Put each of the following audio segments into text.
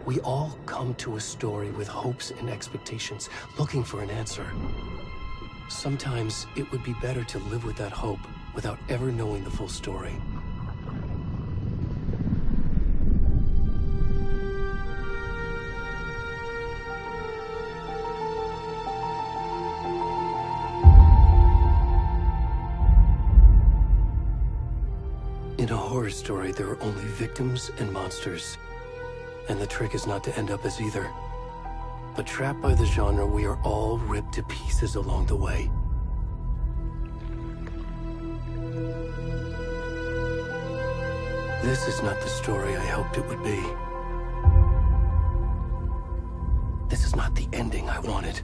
We all come to a story with hopes and expectations, looking for an answer. Sometimes it would be better to live with that hope without ever knowing the full story. In a horror story, there are only victims and monsters. And the trick is not to end up as either. But trapped by the genre, we are all ripped to pieces along the way. This is not the story I hoped it would be. This is not the ending I wanted.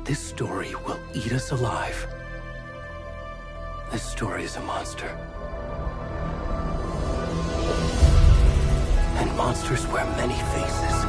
This story will eat us alive. This story is a monster. And monsters wear many faces.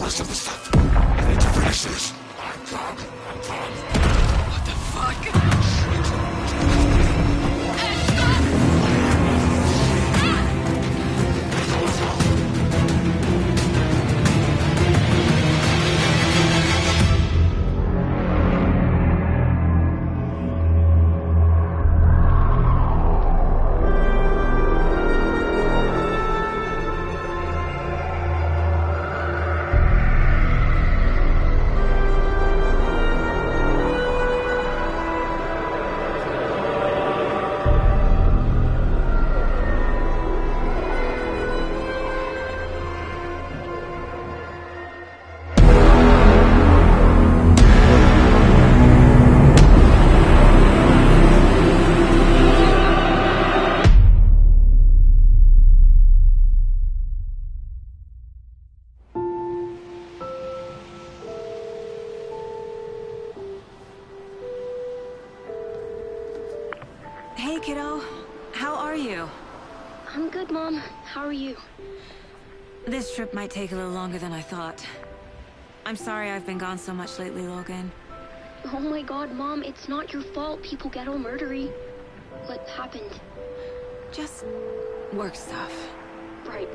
rest of the stuff. I need to finish this. What the fuck? Hey, kiddo. How are you? I'm good, Mom. How are you? This trip might take a little longer than I thought. I'm sorry I've been gone so much lately, Logan. Oh my god, Mom, it's not your fault people get all murdery. What happened? Just work stuff. Right.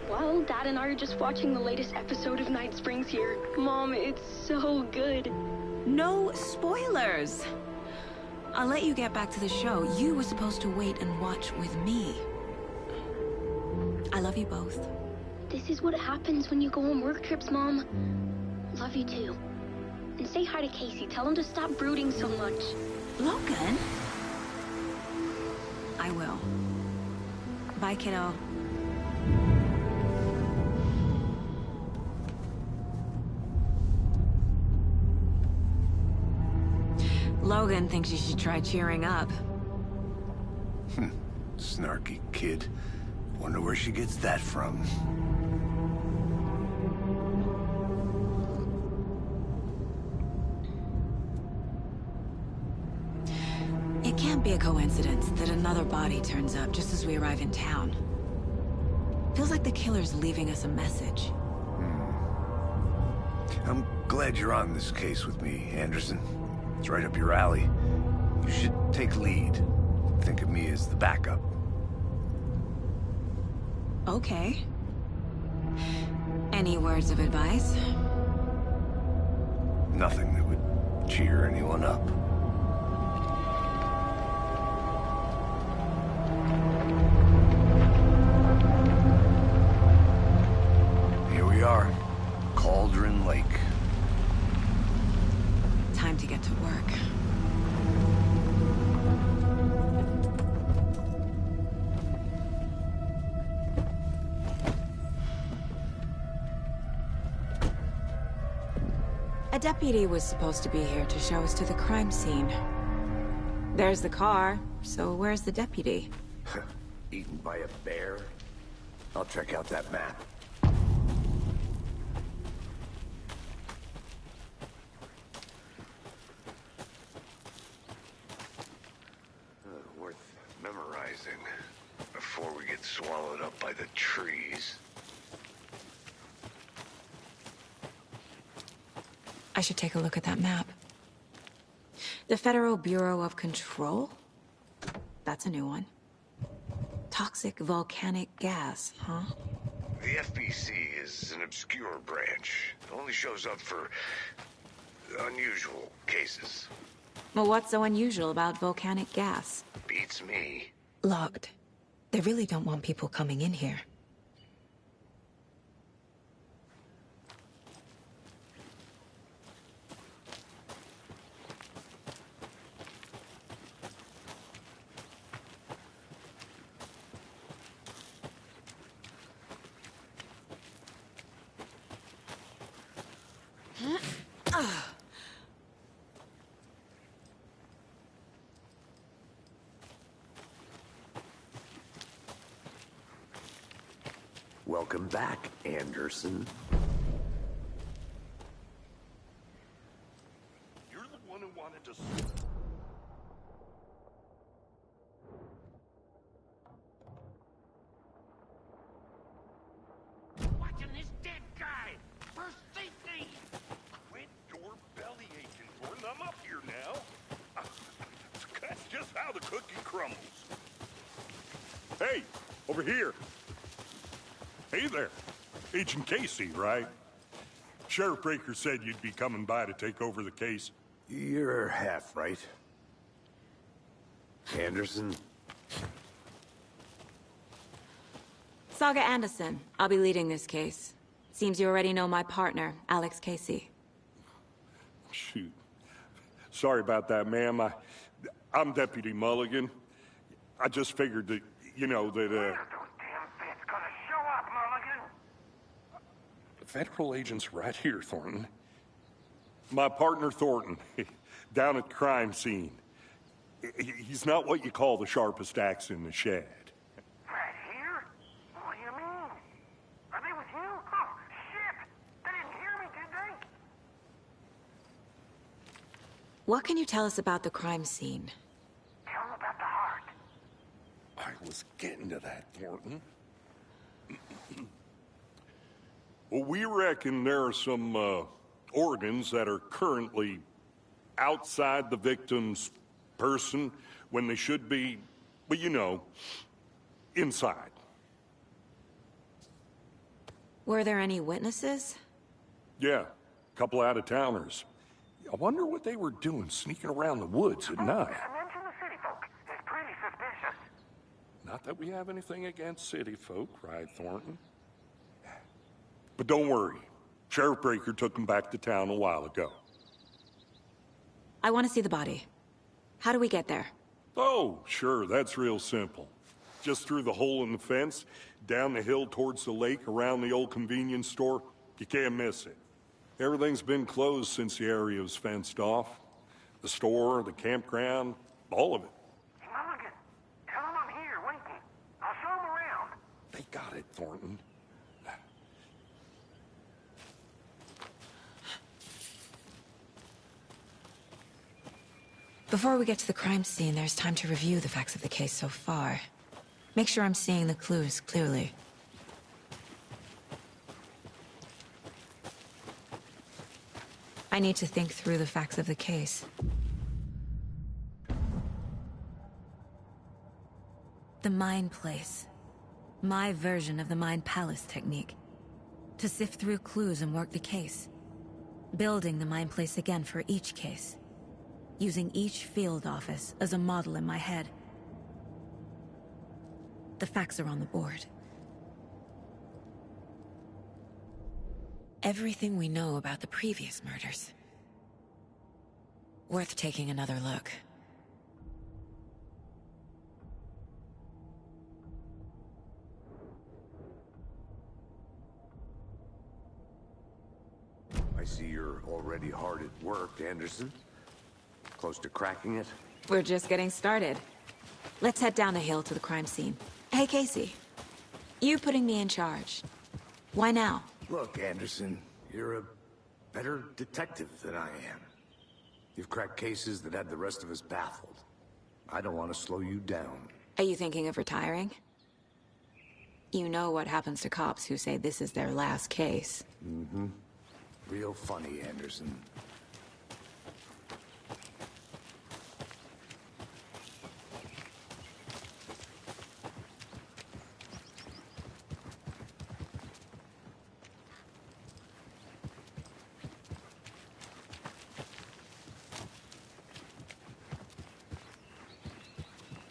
Well, Dad and I are just watching the latest episode of Night Springs here. Mom, it's so good. No spoilers! I'll let you get back to the show. You were supposed to wait and watch with me. I love you both. This is what happens when you go on work trips, Mom. Love you too. And say hi to Casey. Tell him to stop brooding so much. Logan? I will. Bye, kiddo. Logan thinks you should try cheering up. Snarky kid. Wonder where she gets that from. It can't be a coincidence that another body turns up just as we arrive in town. Feels like the killer's leaving us a message. I'm glad you're on this case with me, Anderson. It's right up your alley. You should take lead. Think of me as the backup. Okay. Any words of advice? Nothing that would cheer anyone up. Here we are. Cauldron Lake. Time to get to work. A deputy was supposed to be here to show us to the crime scene. There's the car, so where's the deputy? Eaten by a bear? I'll check out that map. Worth memorizing before we get swallowed up by the trees. I should take a look at that map. The Federal Bureau of Control? That's a new one. Toxic volcanic gas, huh? The FBC is an obscure branch. It only shows up for unusual cases. Well, what's so unusual about volcanic gas? Beats me. Logged. They really don't want people coming in here. Welcome back, Anderson. You're the one who wanted to... Watching this dead guy. crumbles. Hey, over here. Hey there. Agent Casey, right? Sheriff Breaker said you'd be coming by to take over the case. You're half right. Anderson? Saga Anderson. I'll be leading this case. Seems you already know my partner, Alex Casey. Shoot. Sorry about that, ma'am. I'm Deputy Mulligan. I just figured that, you know, that, Those damn feds gonna show up, Mulligan. The federal agent's right here, Thornton. My partner, Thornton, down at the crime scene. He's not what you call the sharpest axe in the shed. Right here? What do you mean? Are they with you? Oh, shit! They didn't hear me, did they? What can you tell us about the crime scene? Tell them about the heart. I was getting to that, Thornton. Well, we reckon there are some, organs that are currently outside the victim's person when they should be, well, you know, inside. Were there any witnesses? Yeah, a couple out-of-towners. I wonder what they were doing sneaking around the woods at night. Mention the city folk. It's pretty suspicious. Not that we have anything against city folk, right, Thornton? But don't worry. Sheriff Breaker took him back to town a while ago. I want to see the body. How do we get there? Oh, sure, that's real simple. Just through the hole in the fence, down the hill towards the lake, around the old convenience store. You can't miss it. Everything's been closed since the area was fenced off. The store, the campground, all of it. Mulligan, tell them I'm here waiting. I'll show them around. They got it, Thornton. Before we get to the crime scene, there's time to review the facts of the case so far. Make sure I'm seeing the clues clearly. I need to think through the facts of the case. The Mind Place. My version of the Mind Palace technique. To sift through clues and work the case. Building the Mind Place again for each case. Using each field office as a model in my head. The facts are on the board. Everything we know about the previous murders. Worth taking another look. I see you're already hard at work, Anderson. Close to cracking it? We're just getting started. Let's head down the hill to the crime scene. Hey, Casey. You putting me in charge. Why now? Look, Anderson, you're a better detective than I am. You've cracked cases that had the rest of us baffled. I don't want to slow you down. Are you thinking of retiring? You know what happens to cops who say this is their last case. Mm-hmm. Real funny, Anderson.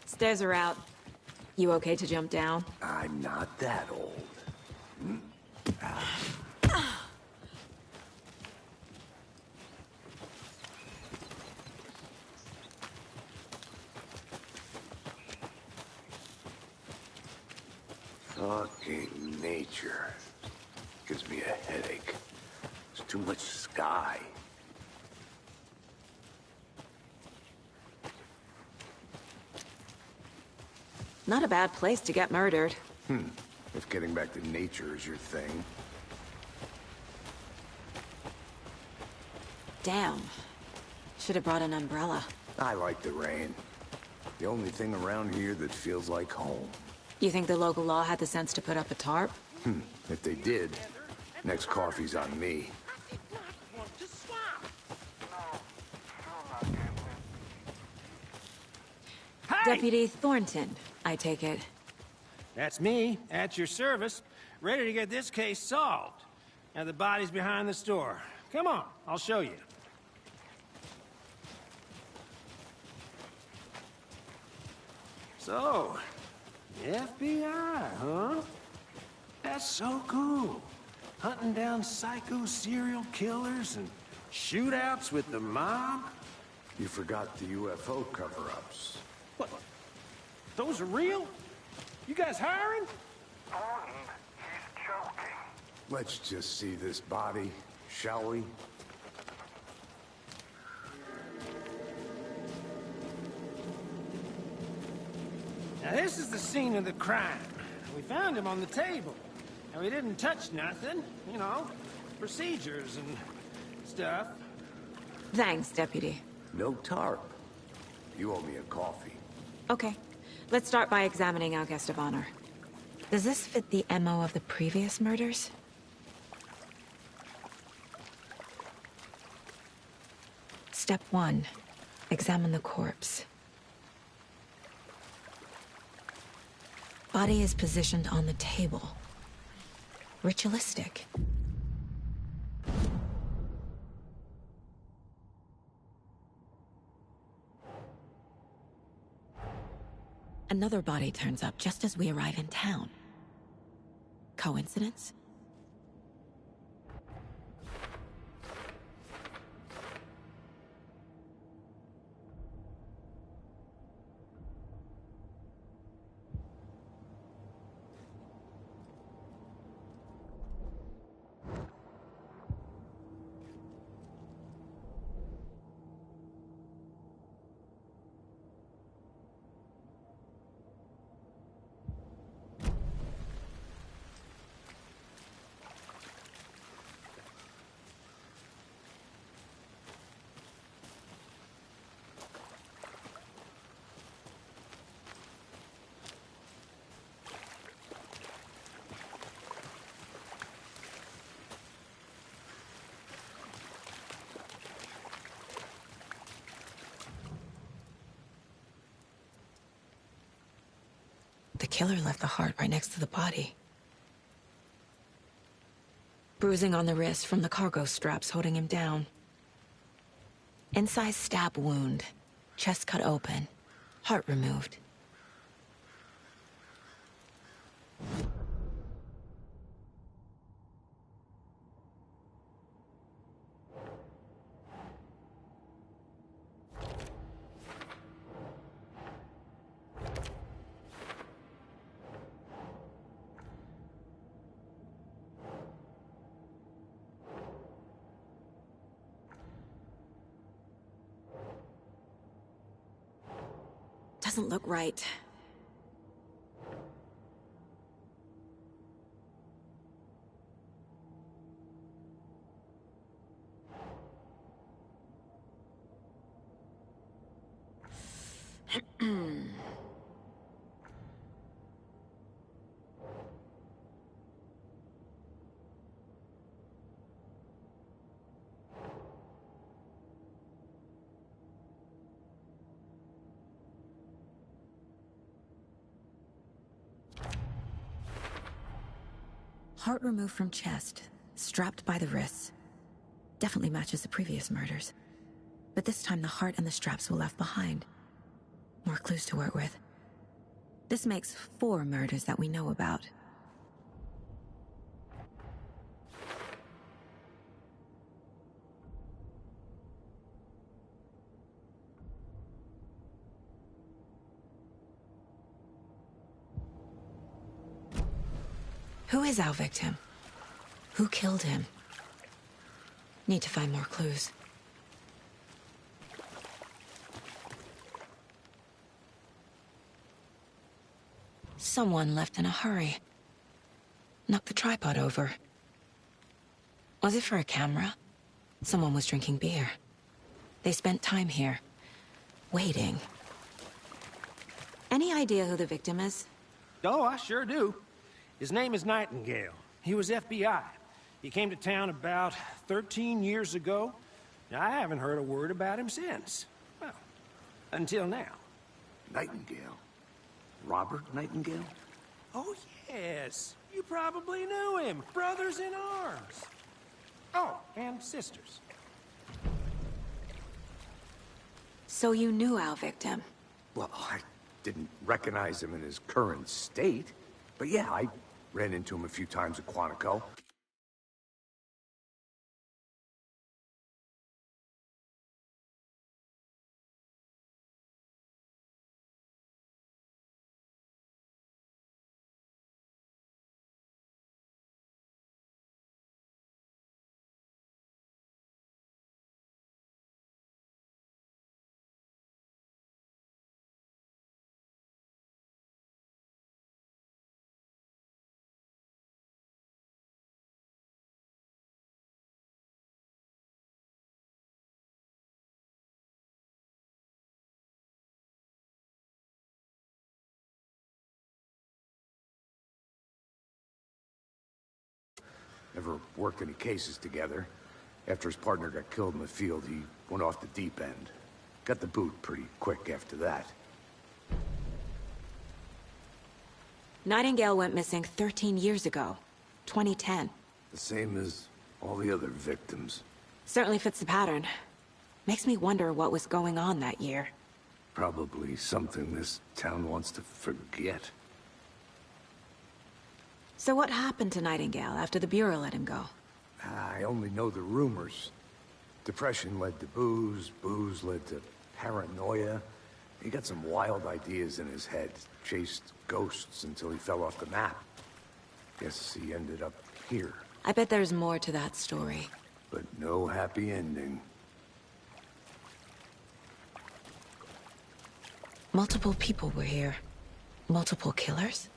Stairs are out. You okay to jump down? I'm not that old. Fucking nature. Gives me a headache. There's too much sky. Not a bad place to get murdered. If getting back to nature is your thing. Damn. Should have brought an umbrella. I like the rain. The only thing around here that feels like home. You think the local law had the sense to put up a tarp? If they did, next coffee's on me. Hey! Deputy Thornton, I take it. That's me, at your service, ready to get this case solved. Now the body's behind the store. Come on, I'll show you. So, the FBI, huh? That's so cool. Hunting down psycho serial killers and shootouts with the mob. You forgot the UFO cover-ups. What? Those are real? You guys hiring? Thornton, he's joking. Let's just see this body, shall we? Now this is the scene of the crime. We found him on the table. Now we didn't touch nothing, you know, procedures and stuff. Thanks, Deputy. No tarp. You owe me a coffee. Okay, let's start by examining our guest of honor. Does this fit the MO of the previous murders? Step 1. Examine the corpse. Body is positioned on the table. Ritualistic. Another body turns up just as we arrive in town. Coincidence? The killer left the heart right next to the body. Bruising on the wrist from the cargo straps holding him down. Incised stab wound. Chest cut open. Heart removed. Doesn't look right. Heart removed from chest, strapped by the wrists. Definitely matches the previous murders. But this time the heart and the straps were left behind. More clues to work with. This makes 4 murders that we know about. Who is our victim? Who killed him? Need to find more clues. Someone left in a hurry. Knocked the tripod over. Was it for a camera? Someone was drinking beer. They spent time here, waiting. Any idea who the victim is? Oh, I sure do. His name is Nightingale. He was FBI. He came to town about 13 years ago. I haven't heard a word about him since. Well, until now. Nightingale. Robert Nightingale? Oh, yes. You probably knew him. Brothers in arms. Oh, and sisters. So you knew our victim? Well, I didn't recognize him in his current state. But yeah, I ran into him a few times at Quantico. Never worked any cases together. After his partner got killed in the field, he went off the deep end. Got the boot pretty quick after that. Nightingale went missing 13 years ago. 2010. The same as all the other victims. Certainly fits the pattern. Makes me wonder what was going on that year. Probably something this town wants to forget. So what happened to Nightingale after the Bureau let him go? I only know the rumors. Depression led to booze, booze led to paranoia. He got some wild ideas in his head, chased ghosts until he fell off the map. Guess he ended up here. I bet there's more to that story. But no happy ending. Multiple people were here. Multiple killers?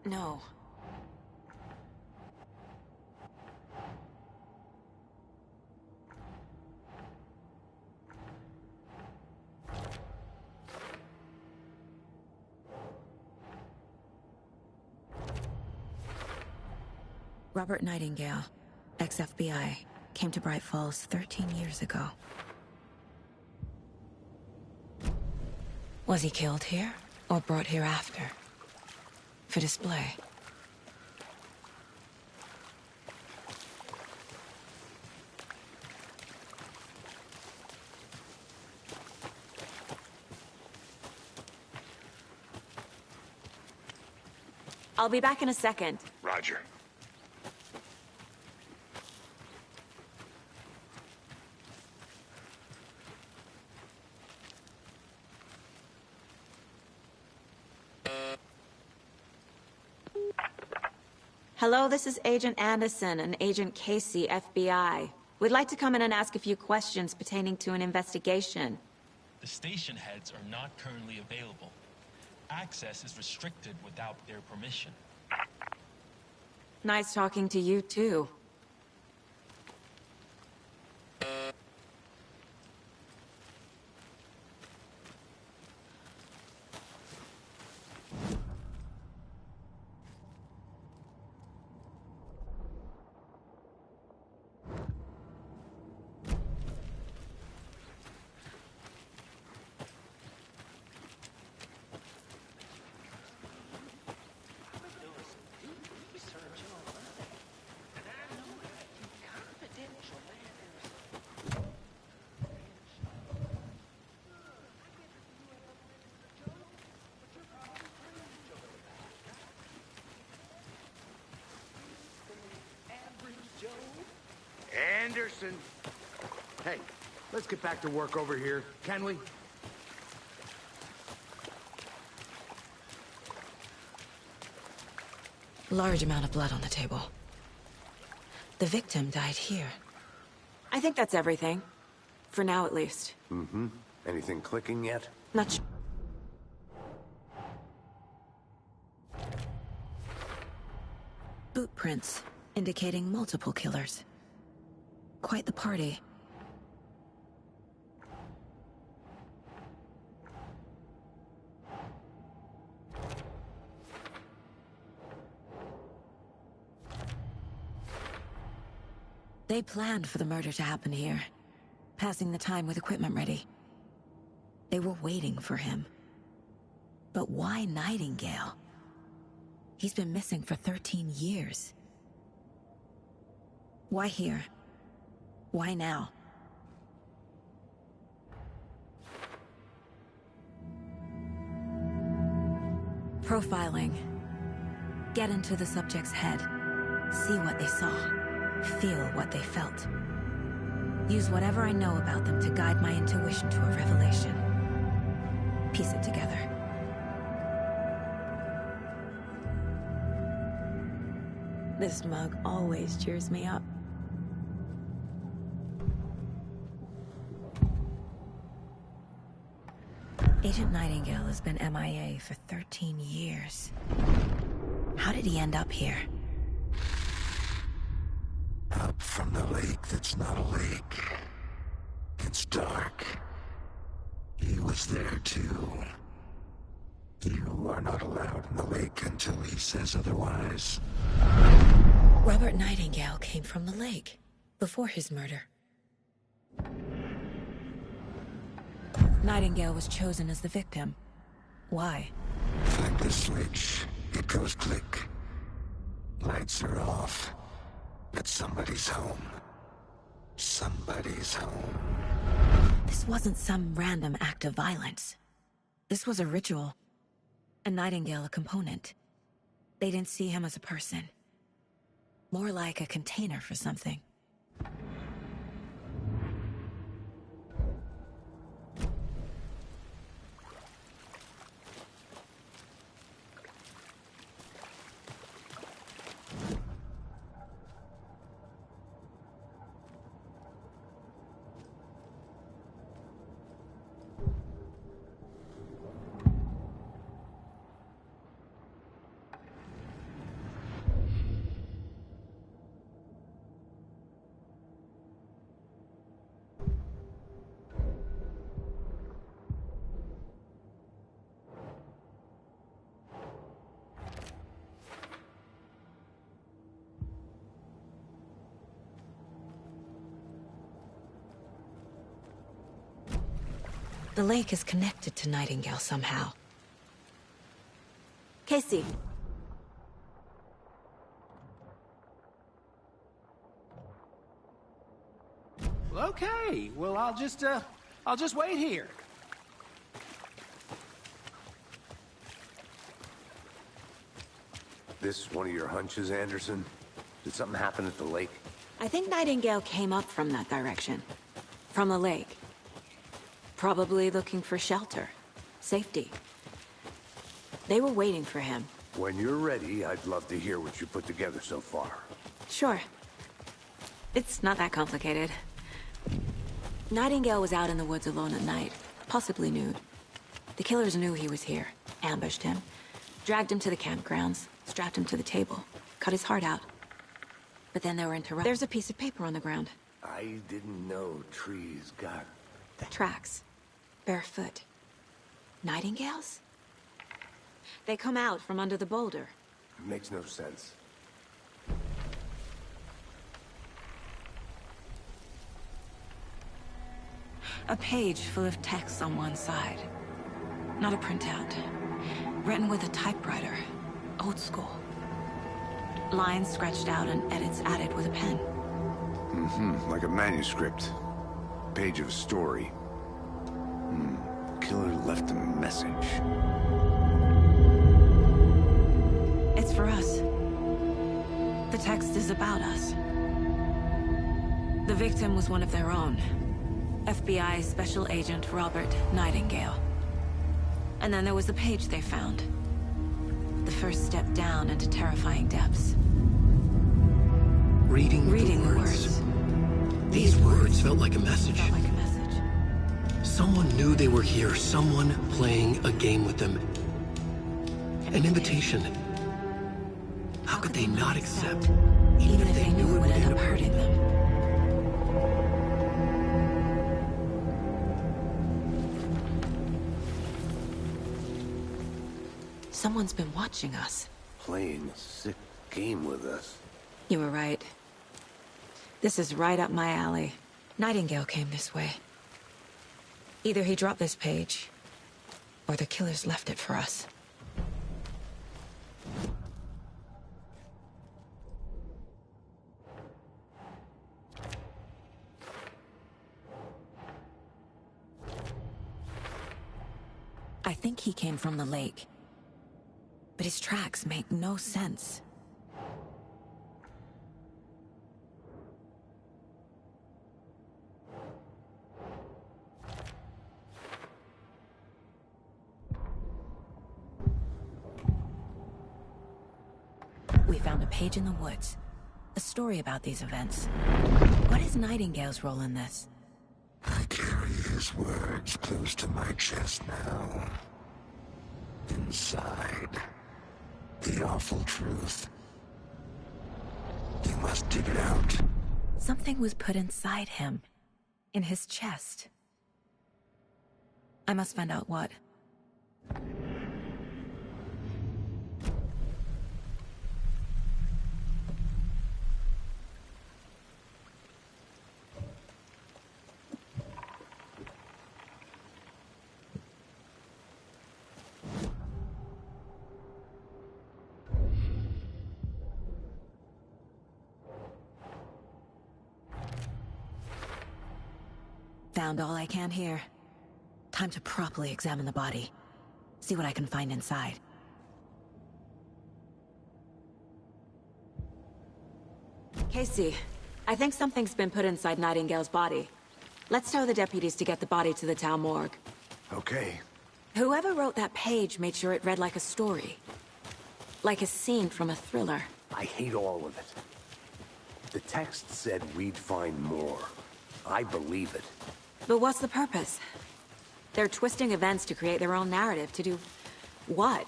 No. Robert Nightingale, ex-FBI, came to Bright Falls 13 years ago. Was he killed here, or brought here after? For display? I'll be back in a second. Roger. Hello, this is Agent Anderson and Agent Casey, FBI. We'd like to come in and ask a few questions pertaining to an investigation. The station heads are not currently available. Access is restricted without their permission. Nice talking to you, too. Anderson! Hey, let's get back to work over here, can we? Large amount of blood on the table. The victim died here. I think that's everything. For now, at least. Mm-hmm. Anything clicking yet? Not boot prints, indicating multiple killers. Quite the party. They planned for the murder to happen here, passing the time with equipment ready. They were waiting for him. But why Nightingale? He's been missing for 13 years. Why here? Why now? Profiling. Get into the subject's head. See what they saw. Feel what they felt. Use whatever I know about them to guide my intuition to a revelation. Piece it together. This mug always cheers me up. Agent Nightingale has been MIA for 13 years. How did he end up here? Up from the lake that's not a lake. It's dark. He was there too. You are not allowed in the lake until he says otherwise. Robert Nightingale came from the lake, before his murder. Nightingale was chosen as the victim. Why? Flick the switch, it goes click. Lights are off. But somebody's home. Somebody's home. This wasn't some random act of violence. This was a ritual. And Nightingale a component. They didn't see him as a person. More like a container for something. The lake is connected to Nightingale somehow. Casey. Well, okay. Well, I'll just wait here. This one of your hunches, Anderson? Did something happen at the lake? I think Nightingale came up from that direction. From the lake. Probably looking for shelter. Safety. They were waiting for him. When you're ready, I'd love to hear what you put together so far. Sure. It's not that complicated. Nightingale was out in the woods alone at night, possibly nude. The killers knew he was here, ambushed him, dragged him to the campgrounds, strapped him to the table, cut his heart out. But then they were interrupted. There's a piece of paper on the ground. I didn't know trees got that. Tracks. Barefoot. Nightingales? They come out from under the boulder. It makes no sense. A page full of text on one side. Not a printout. Written with a typewriter. Old school. Lines scratched out and edits added with a pen. Like a manuscript. Page of a story. Killer left a message. It's for us. The text is about us. The victim was one of their own. FBI Special Agent Robert Nightingale. And then there was the page they found. The first step down into terrifying depths. Reading the words. These words felt like a message. Someone knew they were here, someone playing a game with them. An invitation. How could they not accept, even if they knew it would end up hurting them? Someone's been watching us. Playing a sick game with us. You were right. This is right up my alley. Nightingale came this way. Either he dropped this page, or the killers left it for us. I think he came from the lake. But his tracks make no sense. We found a page in the woods. A story about these events. What is Nightingale's role in this? I carry his words close to my chest now. Inside, the awful truth. You must dig it out. Something was put inside him. In his chest. I must find out what. Found all I can here. Time to properly examine the body. See what I can find inside. Casey, I think something's been put inside Nightingale's body. Let's tell the deputies to get the body to the town morgue. Okay. Whoever wrote that page made sure it read like a story. Like a scene from a thriller. I hate all of it. The text said we'd find more. I believe it. But what's the purpose? They're twisting events to create their own narrative. To do what?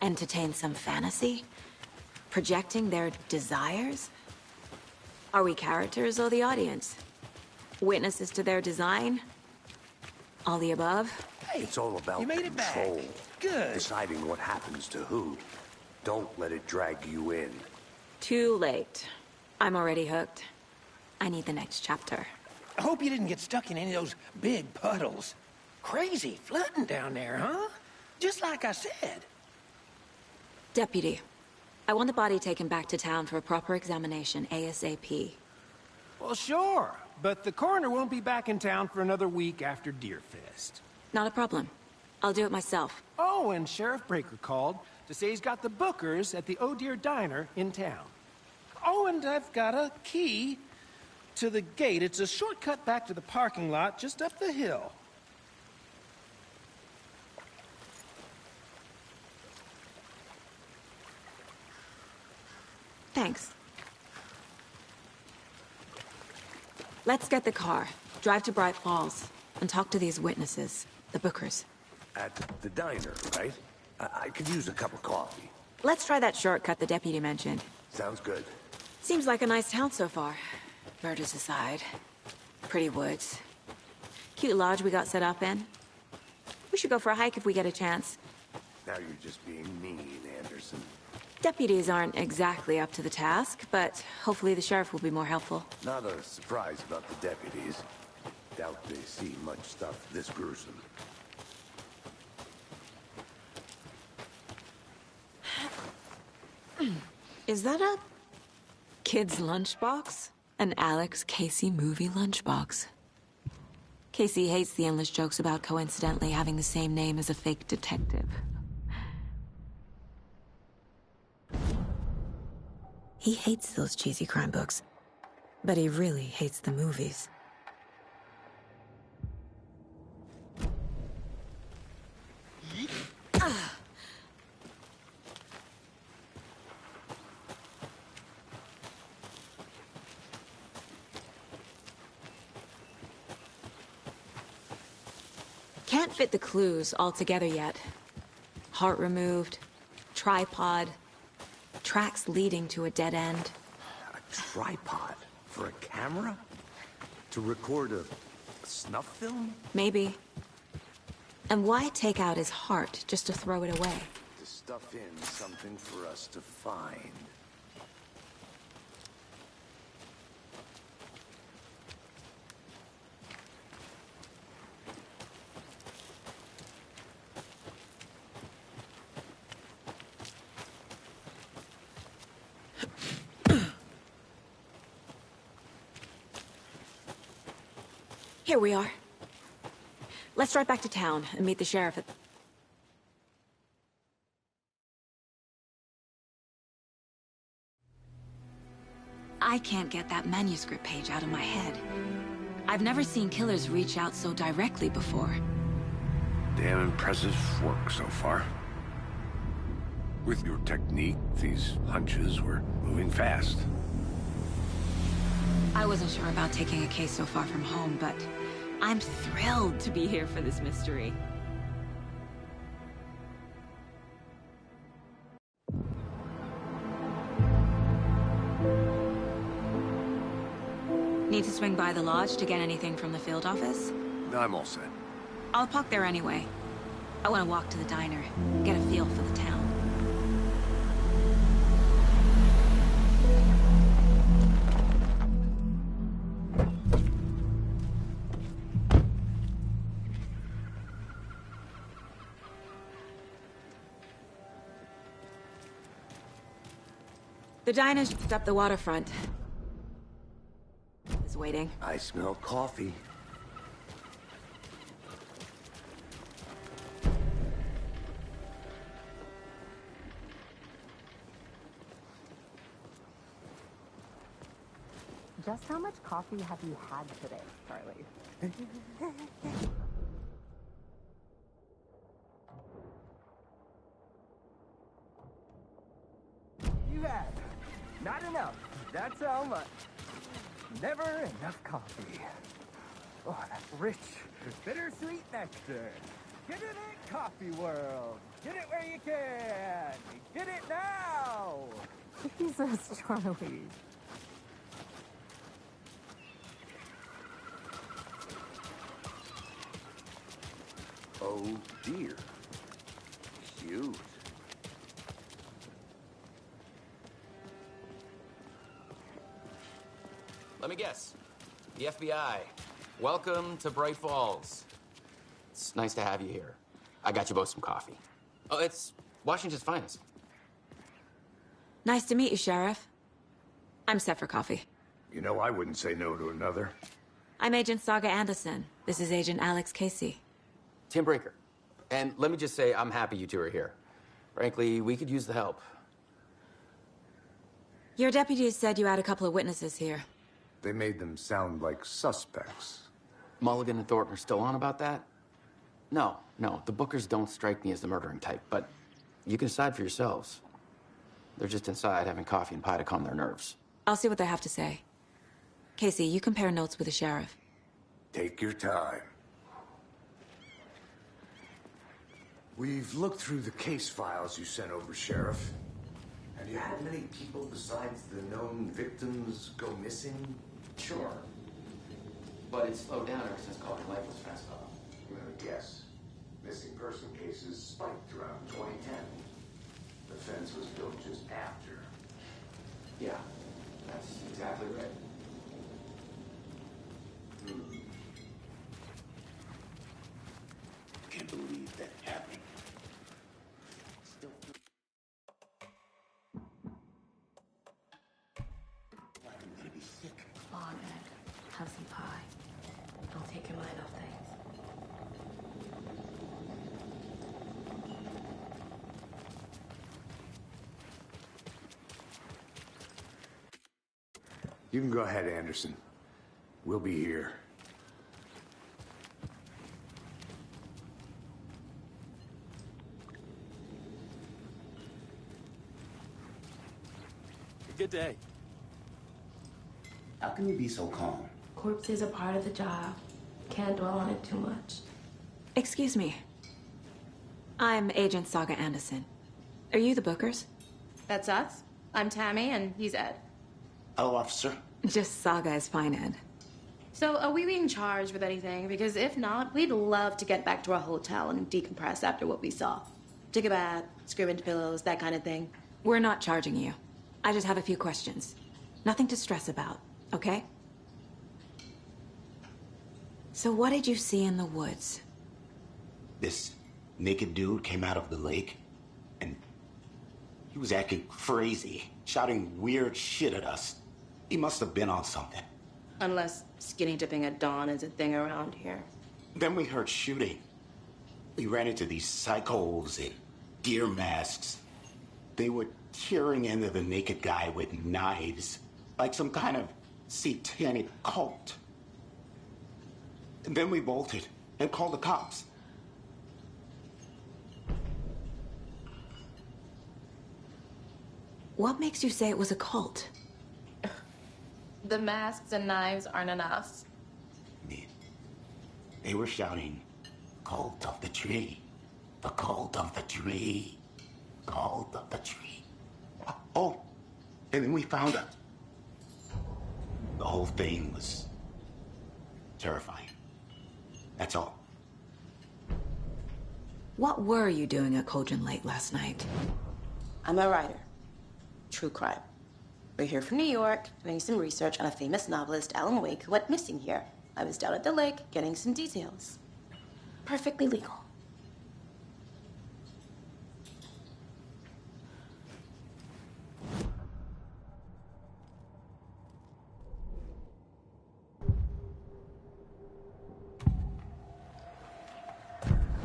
Entertain some fantasy? Projecting their desires? Are we characters or the audience? Witnesses to their design? All the above? Hey, It's all about you made it back. control. Good. Deciding what happens to who. Don't let it drag you in. Too late. I'm already hooked. I need the next chapter. I hope you didn't get stuck in any of those big puddles. Crazy flooding down there, huh? Just like I said. Deputy, I want the body taken back to town for a proper examination, ASAP. Well, sure. But the coroner won't be back in town for another week after Deerfest. Not a problem. I'll do it myself. Oh, and Sheriff Breaker called to say he's got the Bookers at the Oh Dear Diner in town. Oh, and I've got a key to the gate. It's a shortcut back to the parking lot just up the hill. Thanks. Let's get the car, drive to Bright Falls, and talk to these witnesses, the Bookers. At the diner, right? I could use a cup of coffee. Let's try that shortcut the deputy mentioned. Sounds good. Seems like a nice town so far. Murders aside. Pretty woods. Cute lodge we got set up in. We should go for a hike if we get a chance. Now you're just being mean, Anderson. Deputies aren't exactly up to the task, but hopefully the sheriff will be more helpful. Not a surprise about the deputies. Doubt they see much stuff this gruesome. Is that a kid's lunchbox? An Alex Casey movie lunchbox. Casey hates the endless jokes about coincidentally having the same name as a fake detective. He hates those cheesy crime books, but he really hates the movies. Can't fit the clues all together yet. Heart removed, tripod, tracks leading to a dead end. A tripod? For a camera? To record a snuff film? Maybe. And why take out his heart just to throw it away? To stuff in something for us to find. Here we are. Let's drive back to town and meet the sheriff at... I can't get that manuscript page out of my head. I've never seen killers reach out so directly before. Damn impressive work so far. With your technique, these hunches were moving fast. I wasn't sure about taking a case so far from home, but I'm thrilled to be here for this mystery. Need to swing by the lodge to get anything from the field office? I'm all set. I'll park there anyway. I want to walk to the diner, get a feel for the town. The diner's just up the waterfront. Is waiting. I smell coffee. Just how much coffee have you had today, Charlie? You had. Not enough. That's how much. Never enough coffee. Oh, that rich, bittersweet nectar. Get it in Coffee World. Get it where you can. Get it now. Jesus, Charlie. Oh dear. Cute. Let me guess. The FBI. Welcome to Bright Falls. It's nice to have you here. I got you both some coffee. Oh, it's Washington's finest. Nice to meet you, Sheriff. I'm set for coffee. You know, I wouldn't say no to another. I'm Agent Saga Anderson. This is Agent Alex Casey. Tim Breaker. And let me just say, I'm happy you two are here. Frankly, we could use the help. Your deputies said you had a couple of witnesses here. They made them sound like suspects. Mulligan and Thornton are still on about that? No, the Bookers don't strike me as the murdering type, but you can decide for yourselves. They're just inside having coffee and pie to calm their nerves. I'll see what they have to say. Casey, you compare notes with the sheriff. Take your time. We've looked through the case files you sent over, Sheriff. Have you had many people besides the known victims go missing? Sure. But it's slowed down ever since Calling Life was passed off. I'm gonna guess. Missing person cases spiked around 2010. The fence was built just after. Yeah, that's exactly right. Can't believe that happened. I'm gonna be sick. Come on, Ed. Have some pie. Don't take your mind off things. You can go ahead, Anderson. We'll be here. Good day. How can you be so calm? Corpses are part of the job. Can't dwell on it too much. Excuse me. I'm Agent Saga Anderson. Are you the Bookers? That's us. I'm Tammy, and he's Ed. Hello, officer. Just Saga is fine, Ed. So, are we being charged with anything? Because if not, we'd love to get back to our hotel and decompress after what we saw. Take a bath, scream into pillows, that kind of thing. We're not charging you. I just have a few questions. Nothing to stress about, okay? So what did you see in the woods? This naked dude came out of the lake, and he was acting crazy, shouting weird shit at us. He must have been on something. Unless skinny dipping at dawn is a thing around here. Then we heard shooting. We ran into these psychos in deer masks. They were tearing into the naked guy with knives, like some kind of satanic cult. And then we bolted and called the cops. What makes you say it was a cult? The masks and knives aren't enough. They were shouting, "Cult of the tree, the cult of the tree, cult of the tree." Oh, and then we found out. The whole thing was terrifying. That's all. What were you doing at Cauldron Lake last night? I'm a writer. True crime. We're here from New York, doing some research on a famous novelist, Alan Wake, who went missing here. I was down at the lake, getting some details. Perfectly legal.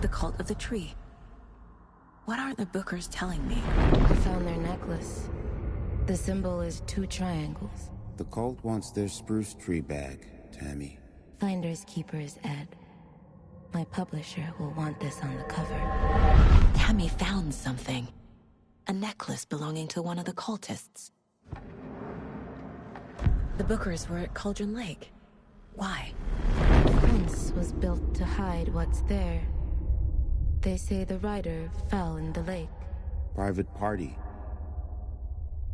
The Cult of the Tree. What aren't the Bookers telling me? I found their necklace. The symbol is 2 triangles. The cult wants their spruce tree bag, Tammy. Finders keepers, Ed. My publisher will want this on the cover. Tammy found something. A necklace belonging to one of the cultists. The Bookers were at Cauldron Lake. Why? The fence was built to hide what's there. They say the writer fell in the lake. Private party.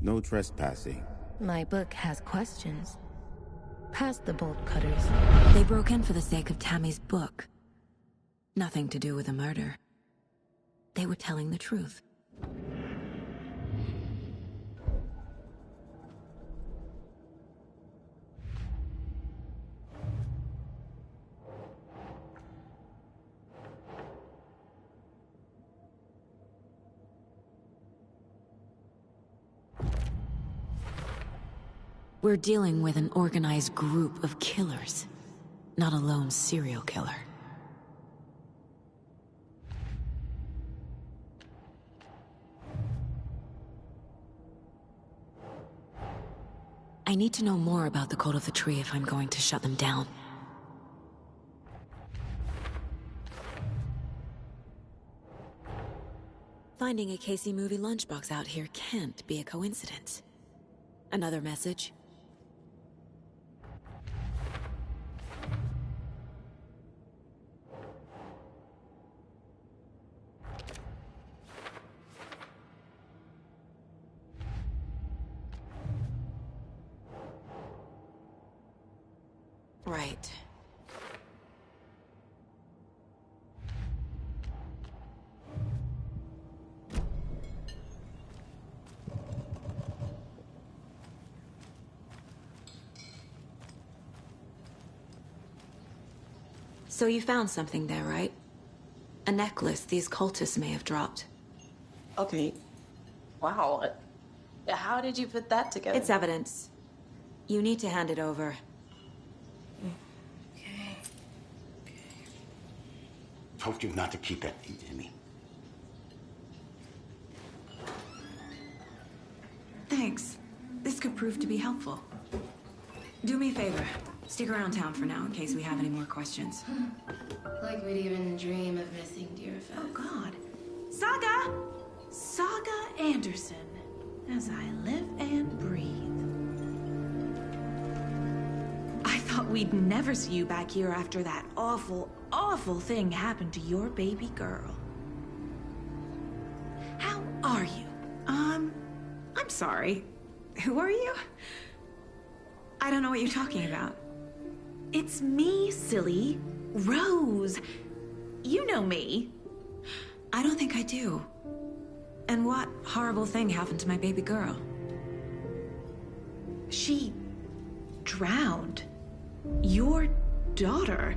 No trespassing. My book has questions. Past the bolt cutters. They broke in for the sake of Tammy's book. Nothing to do with the murder. They were telling the truth. We're dealing with an organized group of killers, not a lone serial killer. I need to know more about the Cult of the Tree if I'm going to shut them down. Finding a Casey movie lunchbox out here can't be a coincidence. Another message? Right. So you found something there, right? A necklace these cultists may have dropped. Okay. Wow. How did you put that together? It's evidence. You need to hand it over. Told you not to keep that thing to me. Thanks. This could prove to be helpful. Do me a favor. Stick around town for now in case we have any more questions. Like we'd even dream of missing Deerfest. Oh, God. Saga! Saga Anderson. As I live and breathe. I thought we'd never see you back here after that awful, awful thing happened to your baby girl. How are you? I'm sorry. Who are you? I don't know what you're talking about. It's me, silly. Rose. You know me. I don't think I do. And what horrible thing happened to my baby girl? She drowned. Your daughter.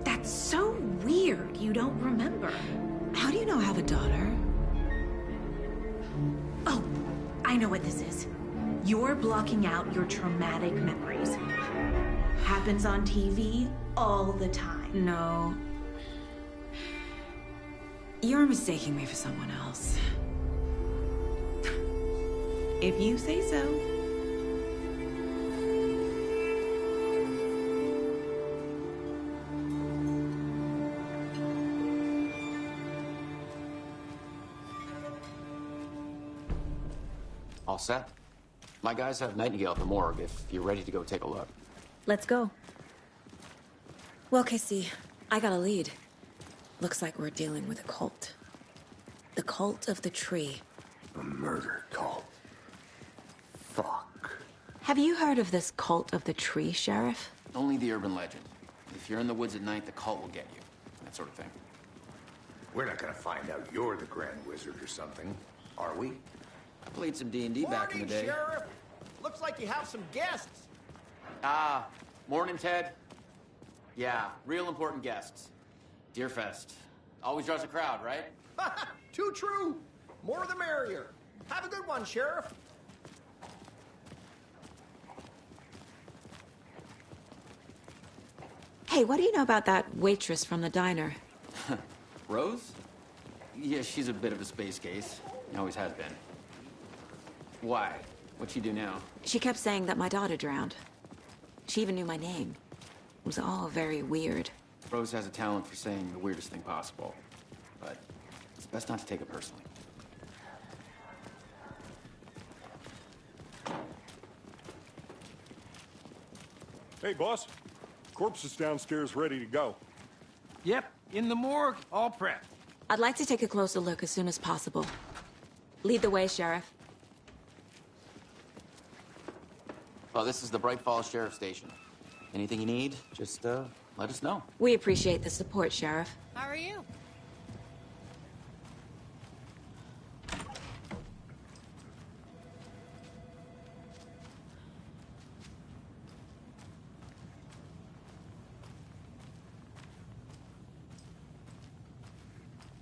That's so weird you don't remember. How do you know I have a daughter? Oh, I know what this is. You're blocking out your traumatic memories. Happens on TV all the time. No. You're mistaking me for someone else. If you say so. All set? My guys have Nightingale at the morgue if you're ready to go take a look. Let's go. Well, Casey, I got a lead. Looks like we're dealing with a cult. The cult of the tree. A murder cult. Fuck. Have you heard of this cult of the tree, Sheriff? Only the urban legend. If you're in the woods at night, the cult will get you. That sort of thing. We're not gonna find out you're the Grand Wizard or something, are we? I played some D&D back in the day. Sheriff! Looks like you have some guests. Morning, Ted. Yeah, real important guests. Deerfest. Always draws a crowd, right? Too true. More the merrier. Have a good one, Sheriff. Hey, what do you know about that waitress from the diner? Rose? Yeah, she's a bit of a space case. Always has been. Why? What'd she do now? She kept saying that my daughter drowned. She even knew my name. It was all very weird. Rose has a talent for saying the weirdest thing possible. But it's best not to take it personally. Hey, boss. Corpse is downstairs ready to go. Yep, in the morgue, all prepped. I'd like to take a closer look as soon as possible. Lead the way, Sheriff. Well, this is the Bright Falls Sheriff Station. Anything you need, just let us know. We appreciate the support, Sheriff. How are you?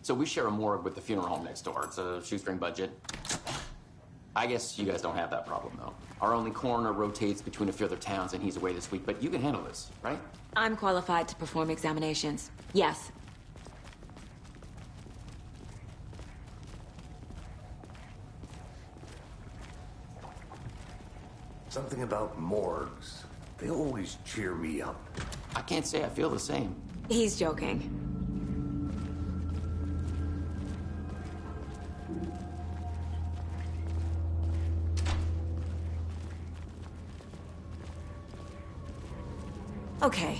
So we share a morgue with the funeral home next door. It's a shoestring budget. I guess you guys don't have that problem, though. Our only coroner rotates between a few other towns, and he's away this week, but you can handle this, right? I'm qualified to perform examinations. Yes. Something about morgues. They always cheer me up. I can't say I feel the same. He's joking. Okay.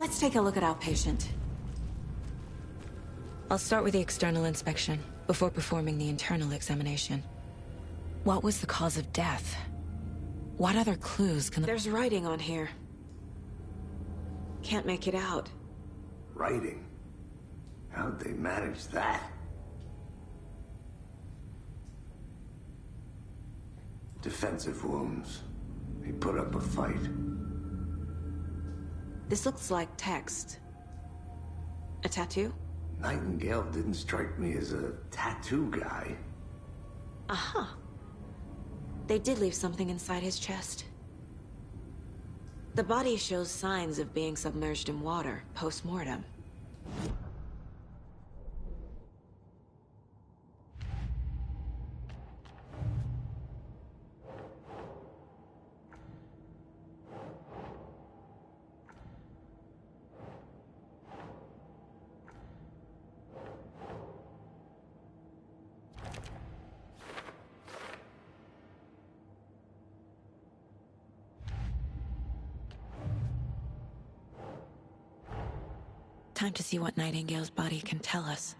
Let's take a look at our patient. I'll start with the external inspection before performing the internal examination. What was the cause of death? What other clues can... There's writing on here. Can't make it out. Writing? How'd they manage that? Defensive wounds. He put up a fight. This looks like text. A tattoo? Nightingale didn't strike me as a tattoo guy. Uh-huh. They did leave something inside his chest. The body shows signs of being submerged in water, post-mortem. Time to see what Nightingale's body can tell us.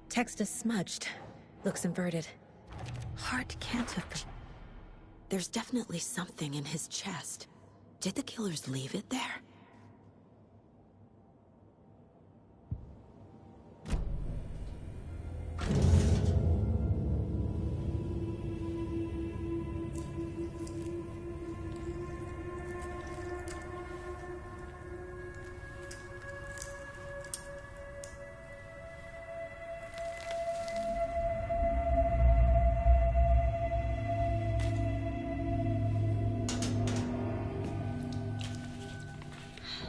Text is smudged. Looks inverted. Heart can't have been... There's definitely something in his chest. Did the killers leave it there?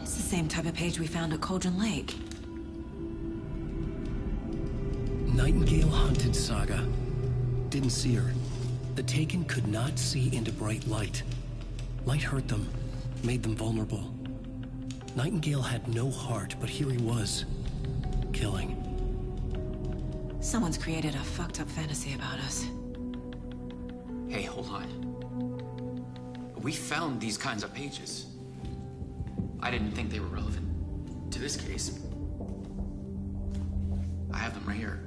Same type of page we found at Cauldron Lake. Nightingale hunted Saga. Didn't see her. The Taken could not see into bright light. Light hurt them, made them vulnerable. Nightingale had no heart, but here he was, killing. Someone's created a fucked up fantasy about us. Hey, hold on. We found these kinds of pages. I didn't think they were relevant to this case. I have them right here.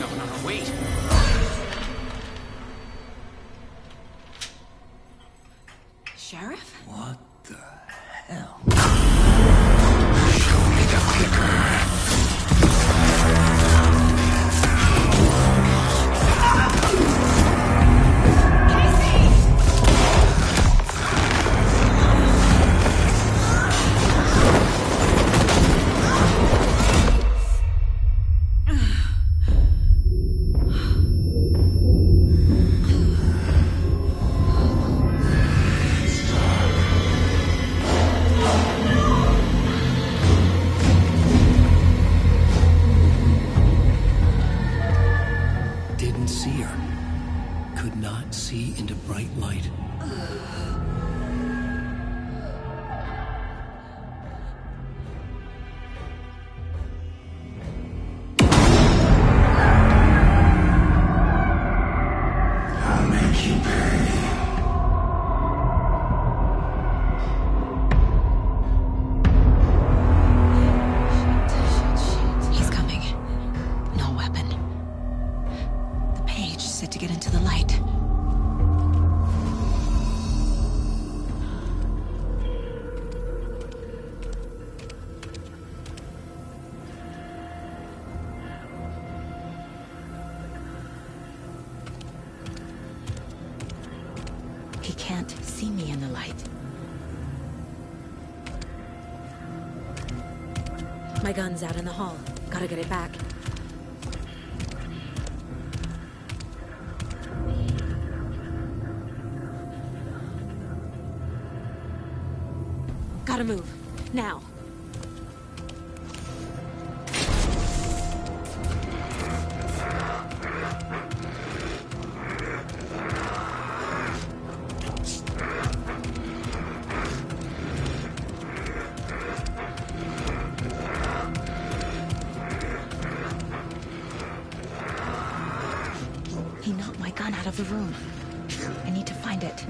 No, wait. Sheriff? What the hell? He can't see me in the light. My gun's out in the hall. Gotta get it back. Gotta move. Now. He knocked my gun out of the room. I need to find it.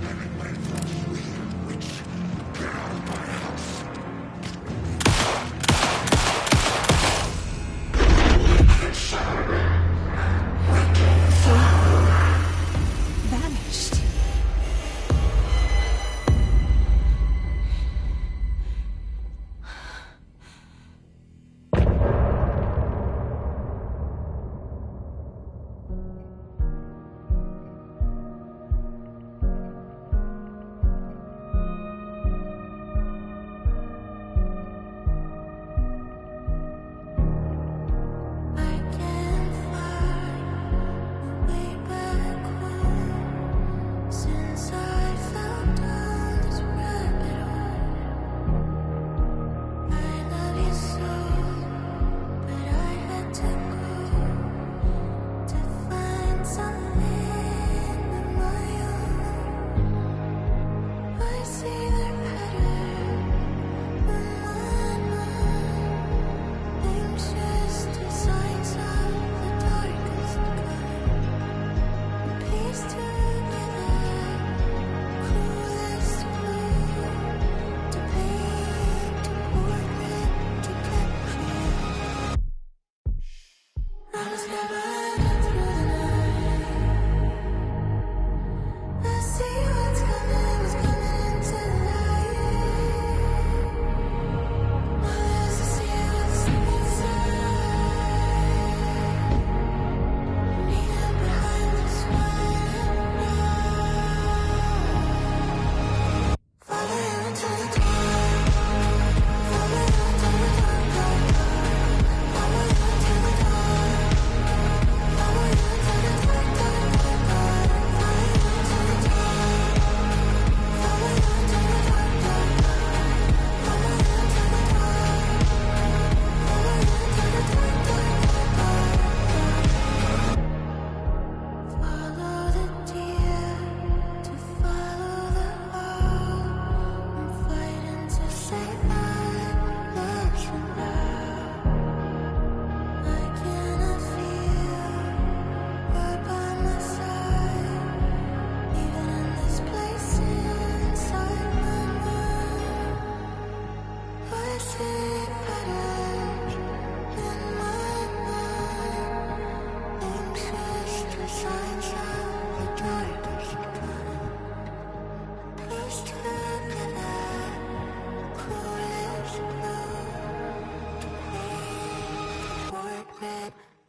Vanished.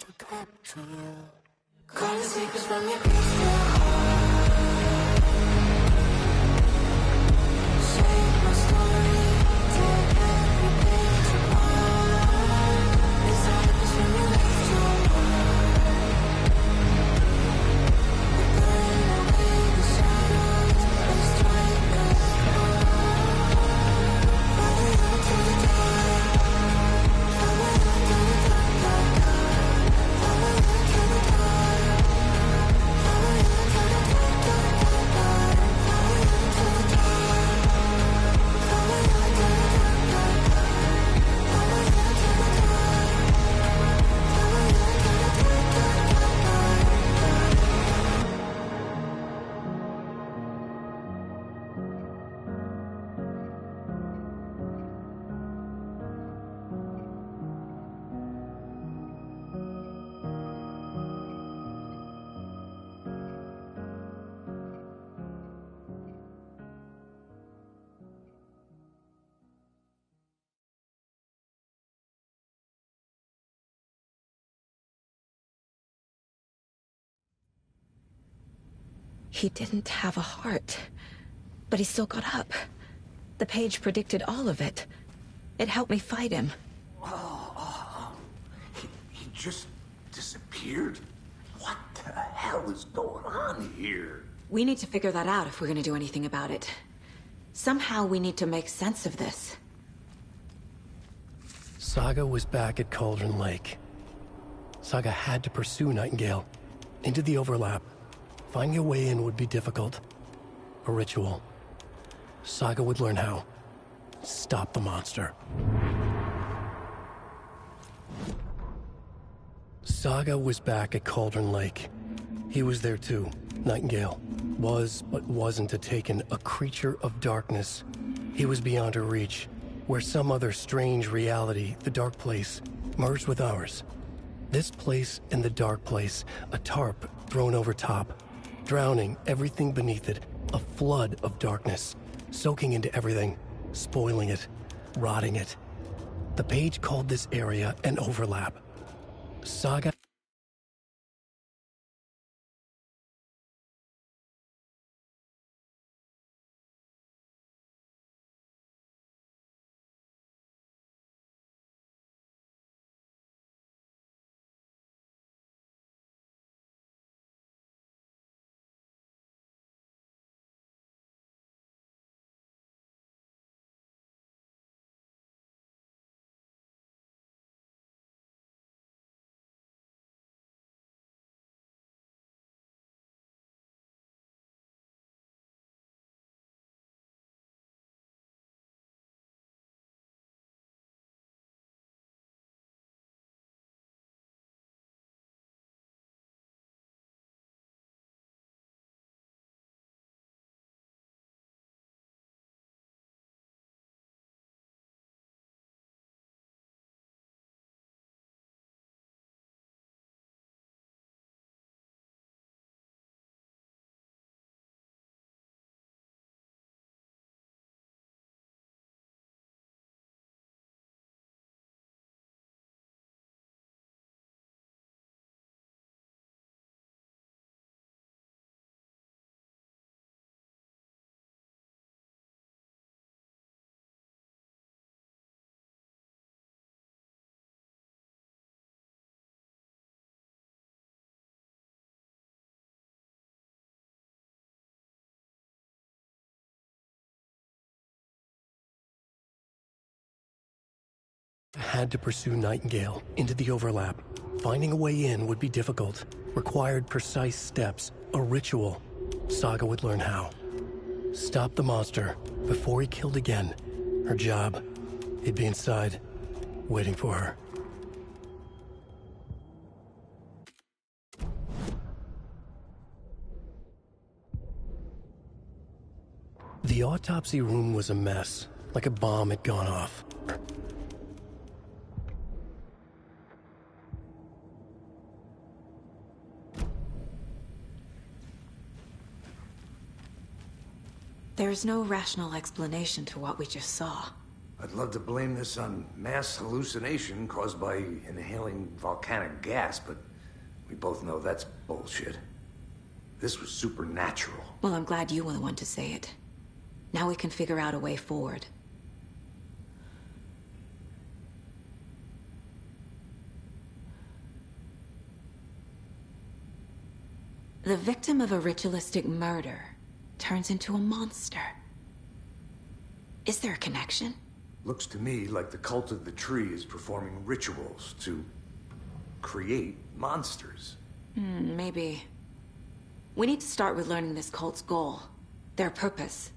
the cocktail. Calling secrets from your crystal heart. Save my story, take every page apart. This happens when you left your heart. We burn away the shadows and strike us apart. Follow you to the dark. Follow you to the dark, dark, dark. Follow you to the dark. Follow you to the dark, dark, dark, dark. Follow you to the dark. Follow you to the dark, dark, dark. Follow you to the dark. Follow you to the dark, dark, dark, He didn't have a heart, but he still got up. The page predicted all of it. It helped me fight him. He just disappeared? What the hell is going on here? We need to figure that out if we're gonna do anything about it. Somehow we need to make sense of this. Saga was back at Cauldron Lake. Saga had to pursue Nightingale into the overlap. Finding a way in would be difficult. A ritual. Saga would learn how. Stop the monster. Saga was back at Cauldron Lake. He was there too. Nightingale was, but wasn't a Taken, a creature of darkness. He was beyond her reach, where some other strange reality, the Dark Place, merged with ours. This place and the Dark Place, a tarp thrown over top, drowning everything beneath it, a flood of darkness, soaking into everything, spoiling it, rotting it. The page called this area an overlap. Saga had to pursue Nightingale into the overlap. Finding a way in would be difficult, required precise steps, a ritual. Saga would learn how. Stop the monster before he killed again. Her job, he'd be inside, waiting for her. The autopsy room was a mess, like a bomb had gone off. There's no rational explanation to what we just saw. I'd love to blame this on mass hallucination caused by inhaling volcanic gas, but we both know that's bullshit. This was supernatural. Well, I'm glad you were the one to say it. Now we can figure out a way forward. The victim of a ritualistic murder turns into a monster. Is there a connection? Looks to me like the cult of the tree is performing rituals to create monsters. Maybe. We need to start with learning this cult's goal, their purpose.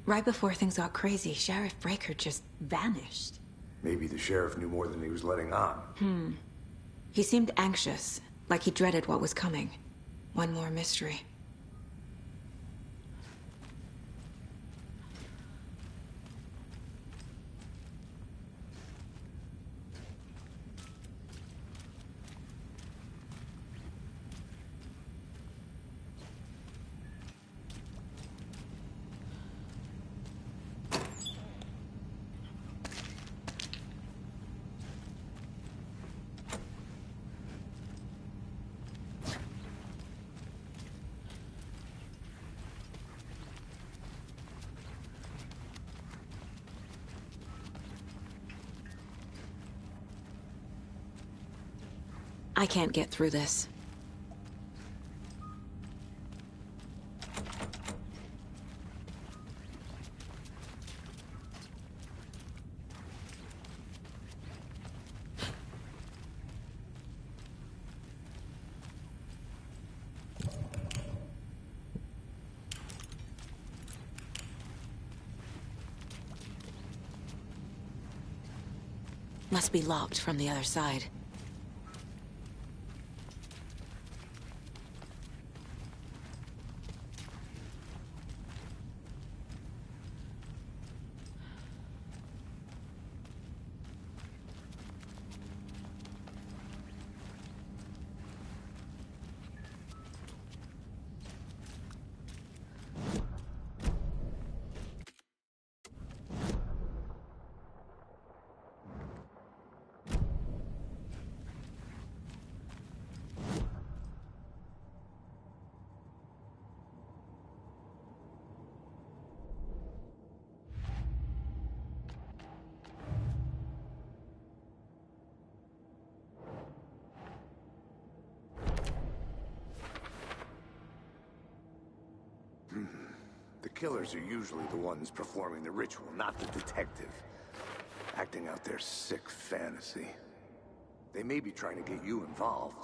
Right before things got crazy, Sheriff Breaker just vanished. Maybe the sheriff knew more than he was letting on. He seemed anxious, like he dreaded what was coming. One more mystery. I can't get through this. Must be locked from the other side. The killers are usually the ones performing the ritual, not the detective. Acting out their sick fantasy. They may be trying to get you involved,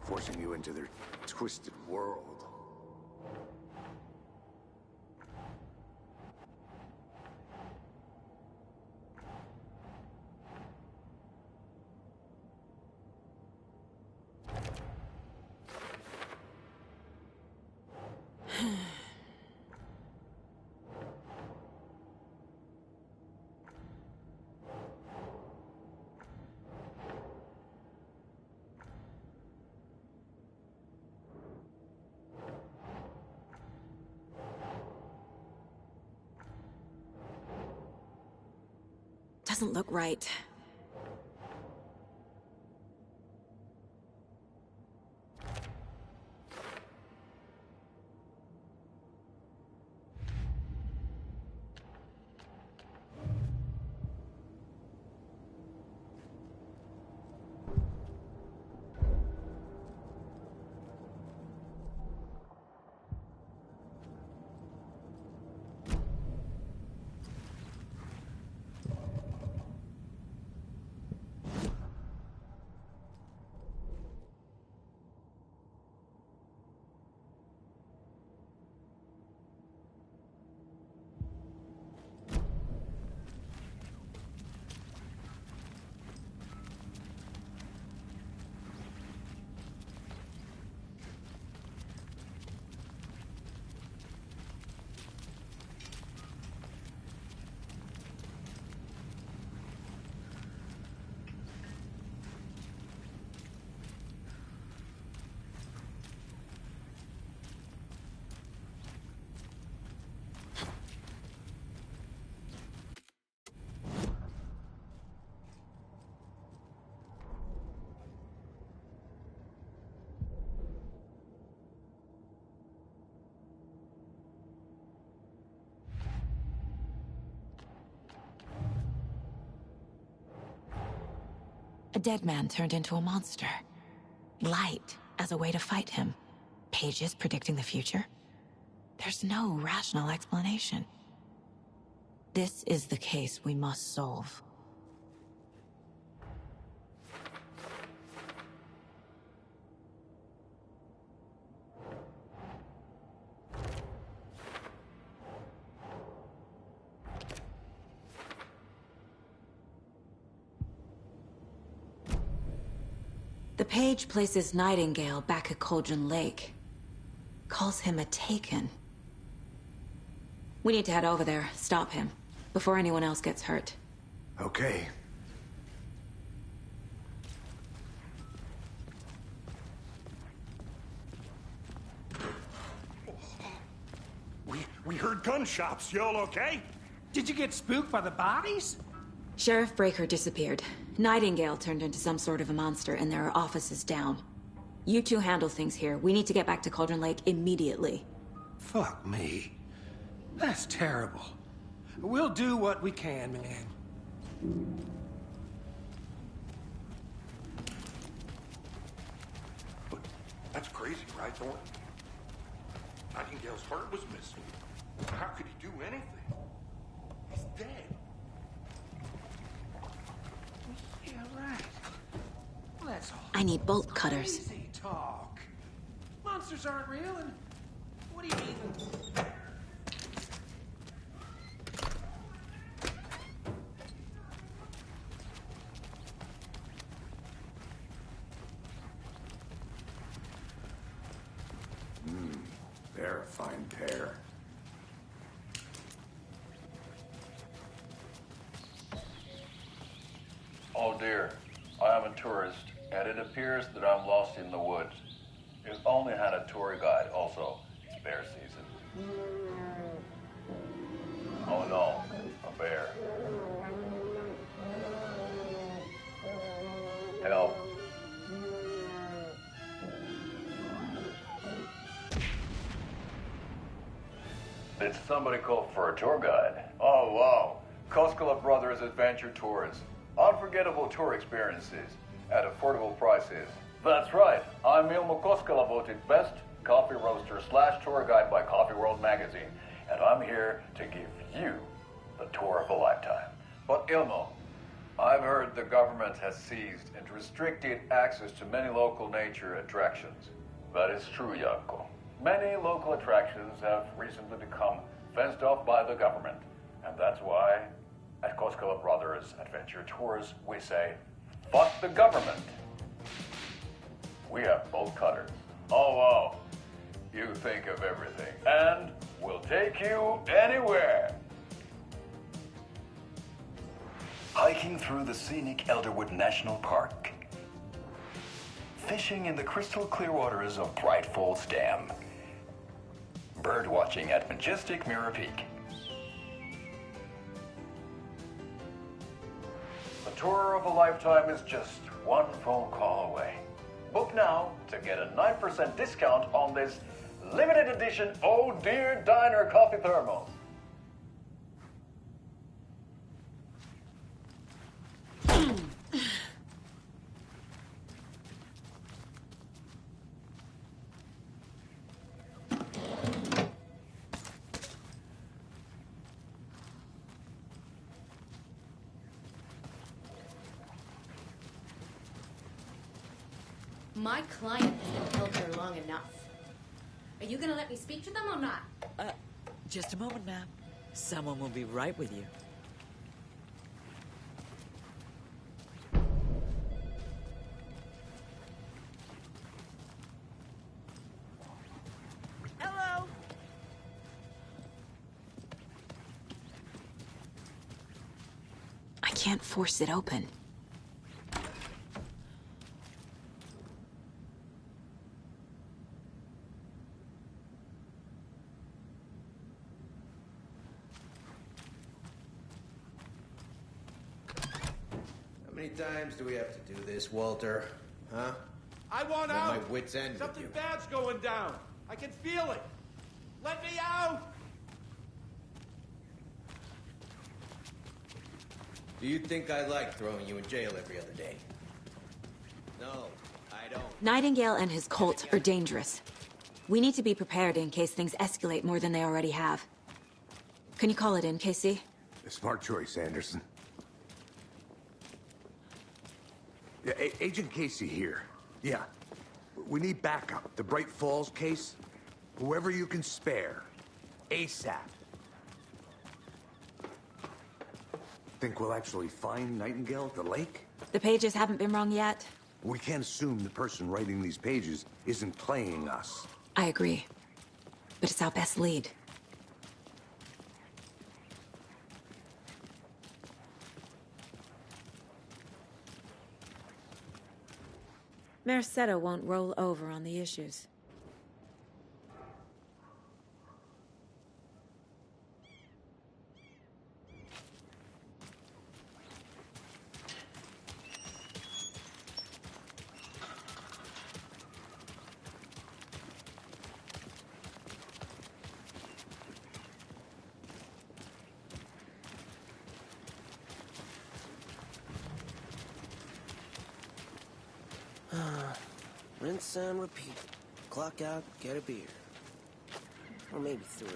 forcing you into their twisted world. Doesn't look right. A dead man turned into a monster. Light as a way to fight him. Pages predicting the future. There's no rational explanation. This is the case we must solve. The page places Nightingale back at Cauldron Lake. Calls him a Taken. We need to head over there, stop him, before anyone else gets hurt. Okay. We heard gunshots. Y'all okay? Did you get spooked by the bodies? Sheriff Breaker disappeared. Nightingale turned into some sort of a monster, and there are offices down. You two handle things here. We need to get back to Cauldron Lake immediately. Fuck me. That's terrible. We'll do what we can, man. But that's crazy, right, Thornton? Nightingale's heart was missing. How could he do anything? He's dead. Yeah, right. Well, that's all. I need bolt cutters. Crazy talk. Monsters aren't real, and what do you mean? They're a fine pair. Oh dear, I am a tourist, and it appears that I'm lost in the woods. You've only had a tour guide, also. It's bear season. Oh no, a bear. Help. Did somebody call for a tour guide? Oh wow, Koskela Brothers Adventure Tours. Unforgettable tour experiences at affordable prices. That's right. I'm Ilmo Koskela, voted best coffee roaster / tour guide by Coffee World magazine, and I'm here to give you the tour of a lifetime. But Ilmo, I've heard the government has seized and restricted access to many local nature attractions. That is true, Janko. Many local attractions have recently become fenced off by the government, and that's why at Koskela Brothers Adventure Tours, we say, fuck the government. We have bolt cutters. Oh, wow. You think of everything. And we'll take you anywhere. Hiking through the scenic Elderwood National Park. Fishing in the crystal clear waters of Bright Falls Dam. Bird watching at majestic Mirror Peak. The tour of a lifetime is just one phone call away. Book now to get a 9% discount on this limited edition Oh Dear Diner coffee thermos. My client has been held here long enough. Are you gonna let me speak to them or not? Just a moment, ma'am. Someone will be right with you. Hello? I can't force it open. How many times do we have to do this, Walter? Huh? I want I'm at out! my wit's end with Something you. bad's going down. I can feel it. Let me out! Do you think I like throwing you in jail every other day? No, I don't. Nightingale and his cult are dangerous. We need to be prepared in case things escalate more than they already have. Can you call it in, Casey? A smart choice, Anderson. Yeah, Agent Casey here. Yeah. We need backup. The Bright Falls case? Whoever you can spare. ASAP. Think we'll actually find Nightingale at the lake? The pages haven't been wrong yet. We can't assume the person writing these pages isn't playing us. I agree. But it's our best lead. Mercedo won't roll over on the issues. Rinse and repeat. Clock out, get a beer. Or maybe 3.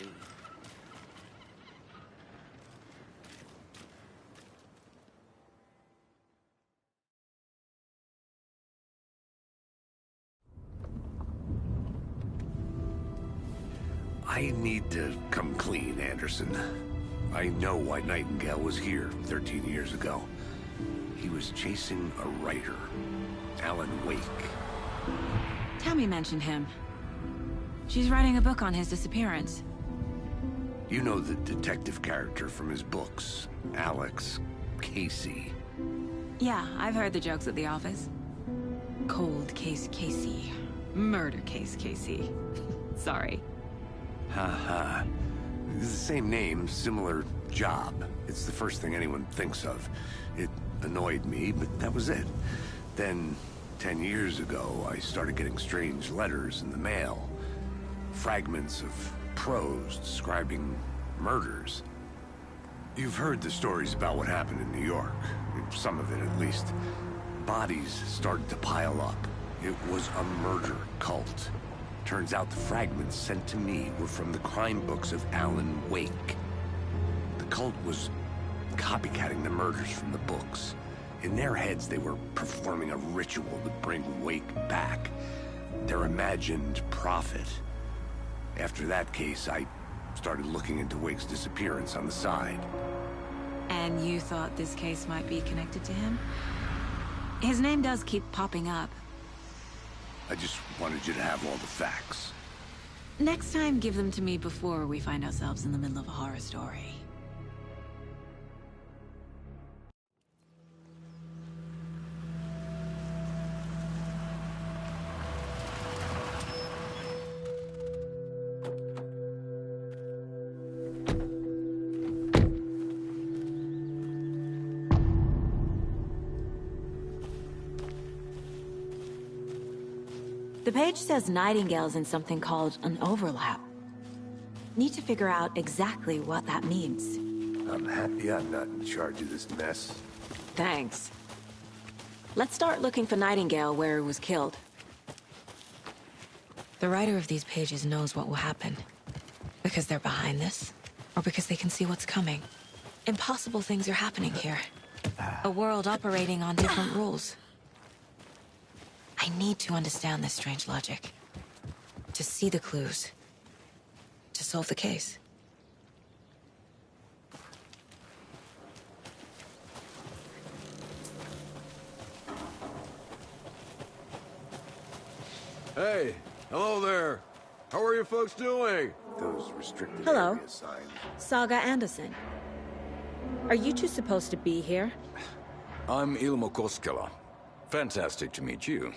I need to come clean, Anderson. I know why Nightingale was here 13 years ago. He was chasing a writer, Alan Wake. Tammy mentioned him. She's writing a book on his disappearance. You know the detective character from his books, Alex Casey. Yeah, I've heard the jokes at the office. Cold case Casey. Murder case Casey. Sorry. Ha. It's the same name, similar job. It's the first thing anyone thinks of. It annoyed me, but that was it. Then, 10 years ago, I started getting strange letters in the mail. Fragments of prose describing murders. You've heard the stories about what happened in New York. Some of it, at least. Bodies started to pile up. It was a murder cult. Turns out the fragments sent to me were from the crime books of Alan Wake. The cult was copycatting the murders from the books. In their heads, they were performing a ritual to bring Wake back. Their imagined prophet. After that case, I started looking into Wake's disappearance on the side. And you thought this case might be connected to him? His name does keep popping up. I just wanted you to have all the facts. Next time, give them to me before we find ourselves in the middle of a horror story. The page says Nightingale's in something called an overlap. Need to figure out exactly what that means. I'm happy I'm not in charge of this mess. Thanks. Let's start looking for Nightingale where he was killed. The writer of these pages knows what will happen. Because they're behind this, or because they can see what's coming. Impossible things are happening here. A world operating on different rules. I need to understand this strange logic. To see the clues. To solve the case. Hey, hello there. How are you folks doing? Those restricted Hello. area signs. Saga Anderson. Are you two supposed to be here? I'm Ilmo Koskela. Fantastic to meet you.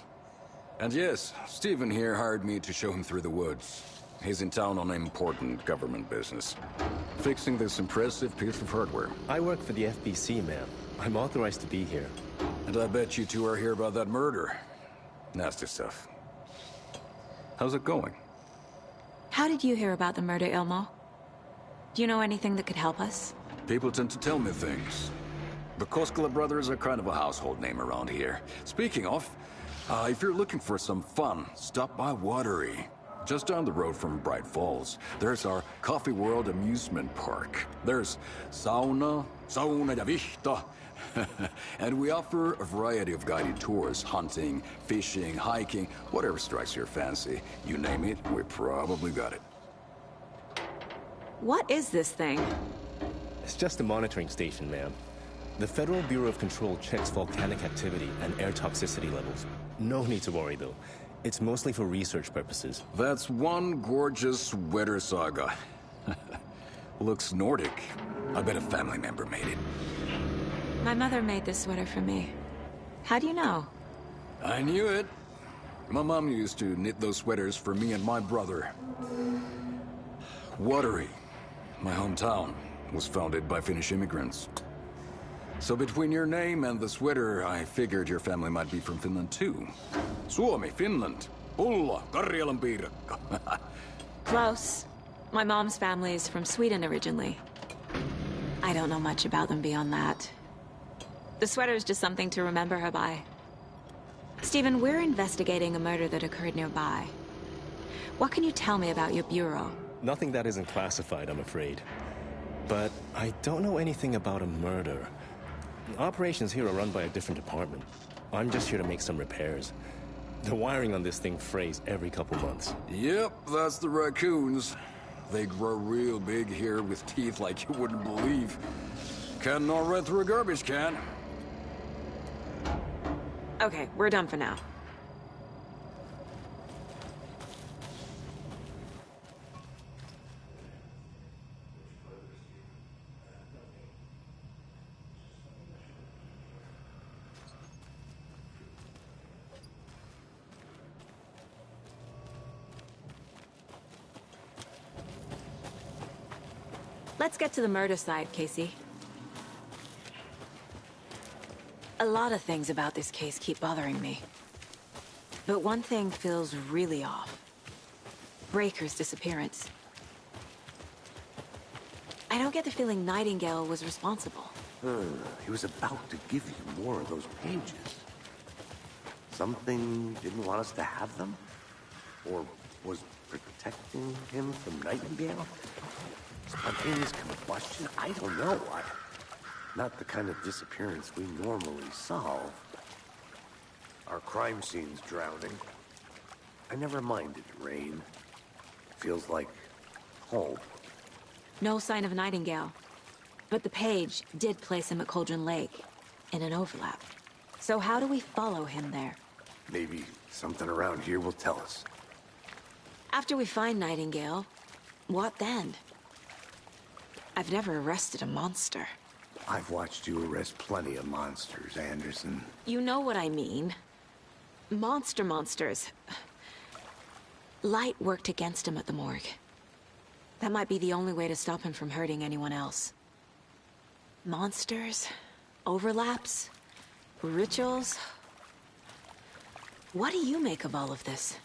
And yes, Stephen here hired me to show him through the woods. He's in town on important government business. Fixing this impressive piece of hardware. I work for the FBC, ma'am. I'm authorized to be here. And I bet you two are here about that murder. Nasty stuff. How's it going? How did you hear about the murder, Ilmo? Do you know anything that could help us? People tend to tell me things. The Koskela brothers are kind of a household name around here. Speaking of, If you're looking for some fun, stop by Watery. Just down the road from Bright Falls, there's our Coffee World amusement park. There's sauna ja vihta. And we offer a variety of guided tours, hunting, fishing, hiking, whatever strikes your fancy. You name it, we probably got it. What is this thing? It's just a monitoring station, ma'am. The Federal Bureau of Control checks volcanic activity and air toxicity levels. No need to worry, though. It's mostly for research purposes. That's one gorgeous sweater saga. Looks Nordic. I bet a family member made it. My mother made this sweater for me. How do you know? I knew it. My mom used to knit those sweaters for me and my brother. Watery, my hometown, was founded by Finnish immigrants. So between your name and the sweater, I figured your family might be from Finland too. Suomi, Finland. Pulla, Karjalan piirakka. Close. My mom's family is from Sweden originally. I don't know much about them beyond that. The sweater is just something to remember her by. Stephen, we're investigating a murder that occurred nearby. What can you tell me about your bureau? Nothing that isn't classified, I'm afraid. But I don't know anything about a murder. Operations here are run by a different department. I'm just here to make some repairs. The wiring on this thing frays every couple months. Yep, that's the raccoons. They grow real big here with teeth like you wouldn't believe. Can't gnaw right through a garbage can. Okay, we're done for now. Let's get to the murder site, Casey. A lot of things about this case keep bothering me. But one thing feels really off. Breaker's disappearance. I don't get the feeling Nightingale was responsible. He was about to give you more of those pages. Something didn't want us to have them? Or was protecting him from Nightingale? Spontaneous combustion? I don't know. Not the kind of disappearance we normally solve. Our crime scene's drowning. I never minded rain. Feels like home. No sign of Nightingale. But the page did place him at Cauldron Lake, in an overlap. So how do we follow him there? Maybe something around here will tell us. After we find Nightingale, what then? I've never arrested a monster. I've watched you arrest plenty of monsters, Anderson. You know what I mean. Monsters. Light worked against him at the morgue. That might be the only way to stop him from hurting anyone else. Monsters? Overlaps? Rituals? What do you make of all of this?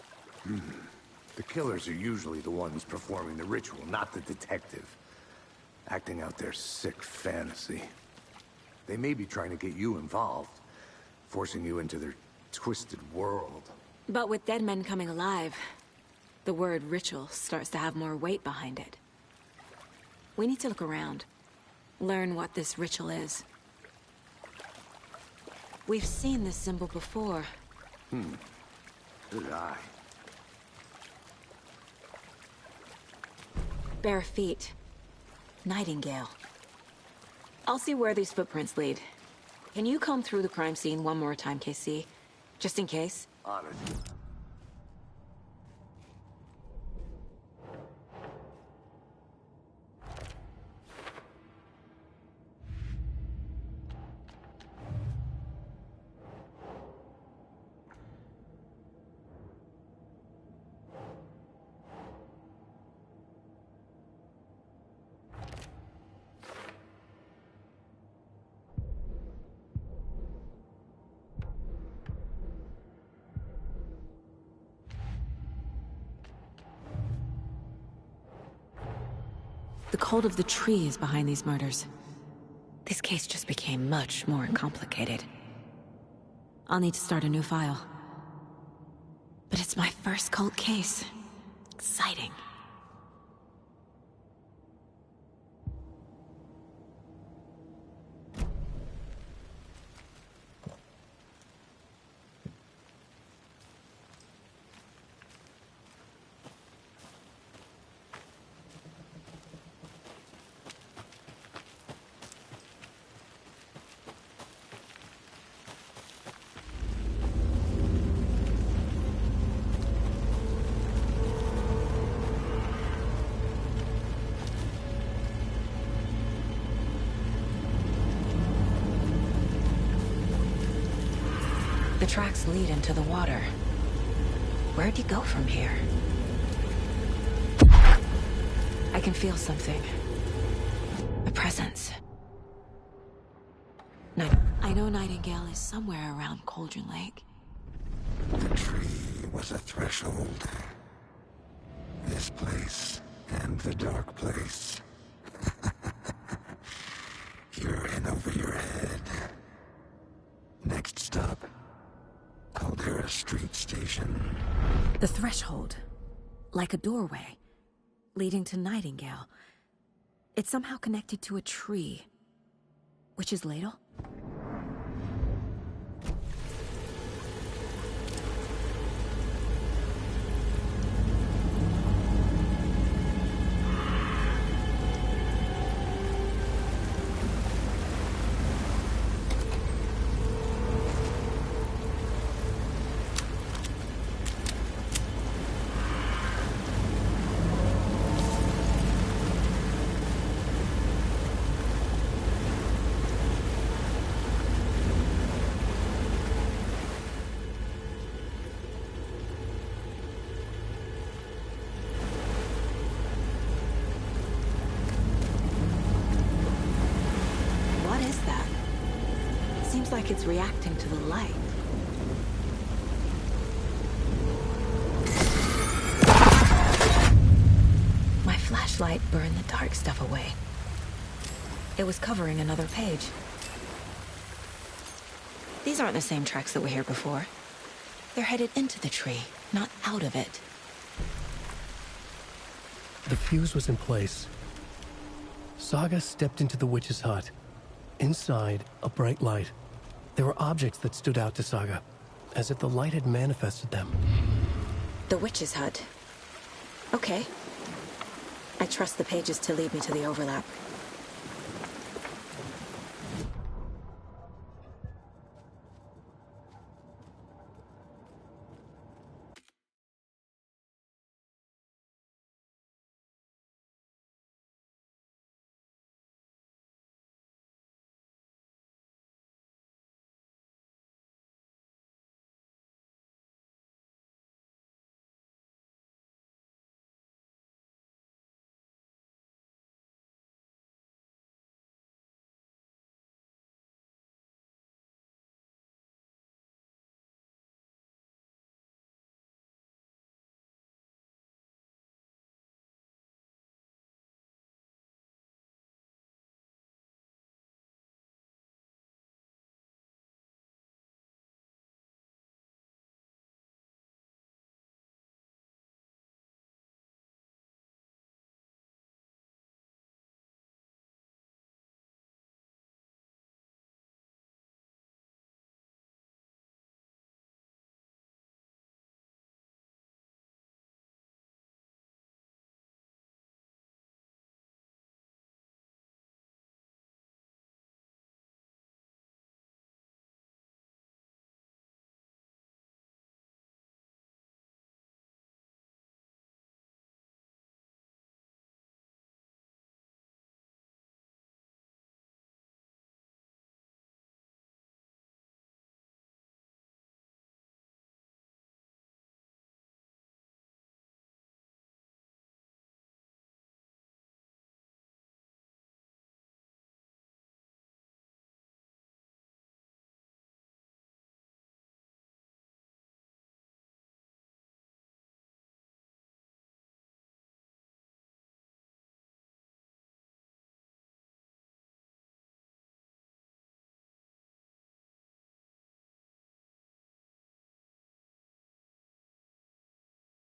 The killers are usually the ones performing the ritual, not the detective. Acting out their sick fantasy. They may be trying to get you involved, forcing you into their twisted world. But with dead men coming alive, the word ritual starts to have more weight behind it. We need to look around, learn what this ritual is. We've seen this symbol before. Good eye. Bare feet. Nightingale. I'll see where these footprints lead. Can you comb through the crime scene one more time, KC? Just in case? On it. The cult of the tree is behind these murders. This case just became much more complicated. I'll need to start a new file. But it's my first cold case. Exciting. The tracks lead into the water. Where'd he go from here? I can feel something. A presence. I know Nightingale is somewhere around Cauldron Lake. The tree was a threshold. This place and the dark place. You're in over your head. Next stop, Caldera Street Station. The threshold. Like a doorway. Leading to Nightingale. It's somehow connected to a tree. Witch's Ladle? Seems like it's reacting to the light. My flashlight burned the dark stuff away. It was covering another page. These aren't the same tracks that were here before. They're headed into the tree, not out of it. The fuse was in place. Saga stepped into the witch's hut. Inside, a bright light. There were objects that stood out to Saga, as if the light had manifested them. The witch's hut. Okay. I trust the pages to lead me to the overlap.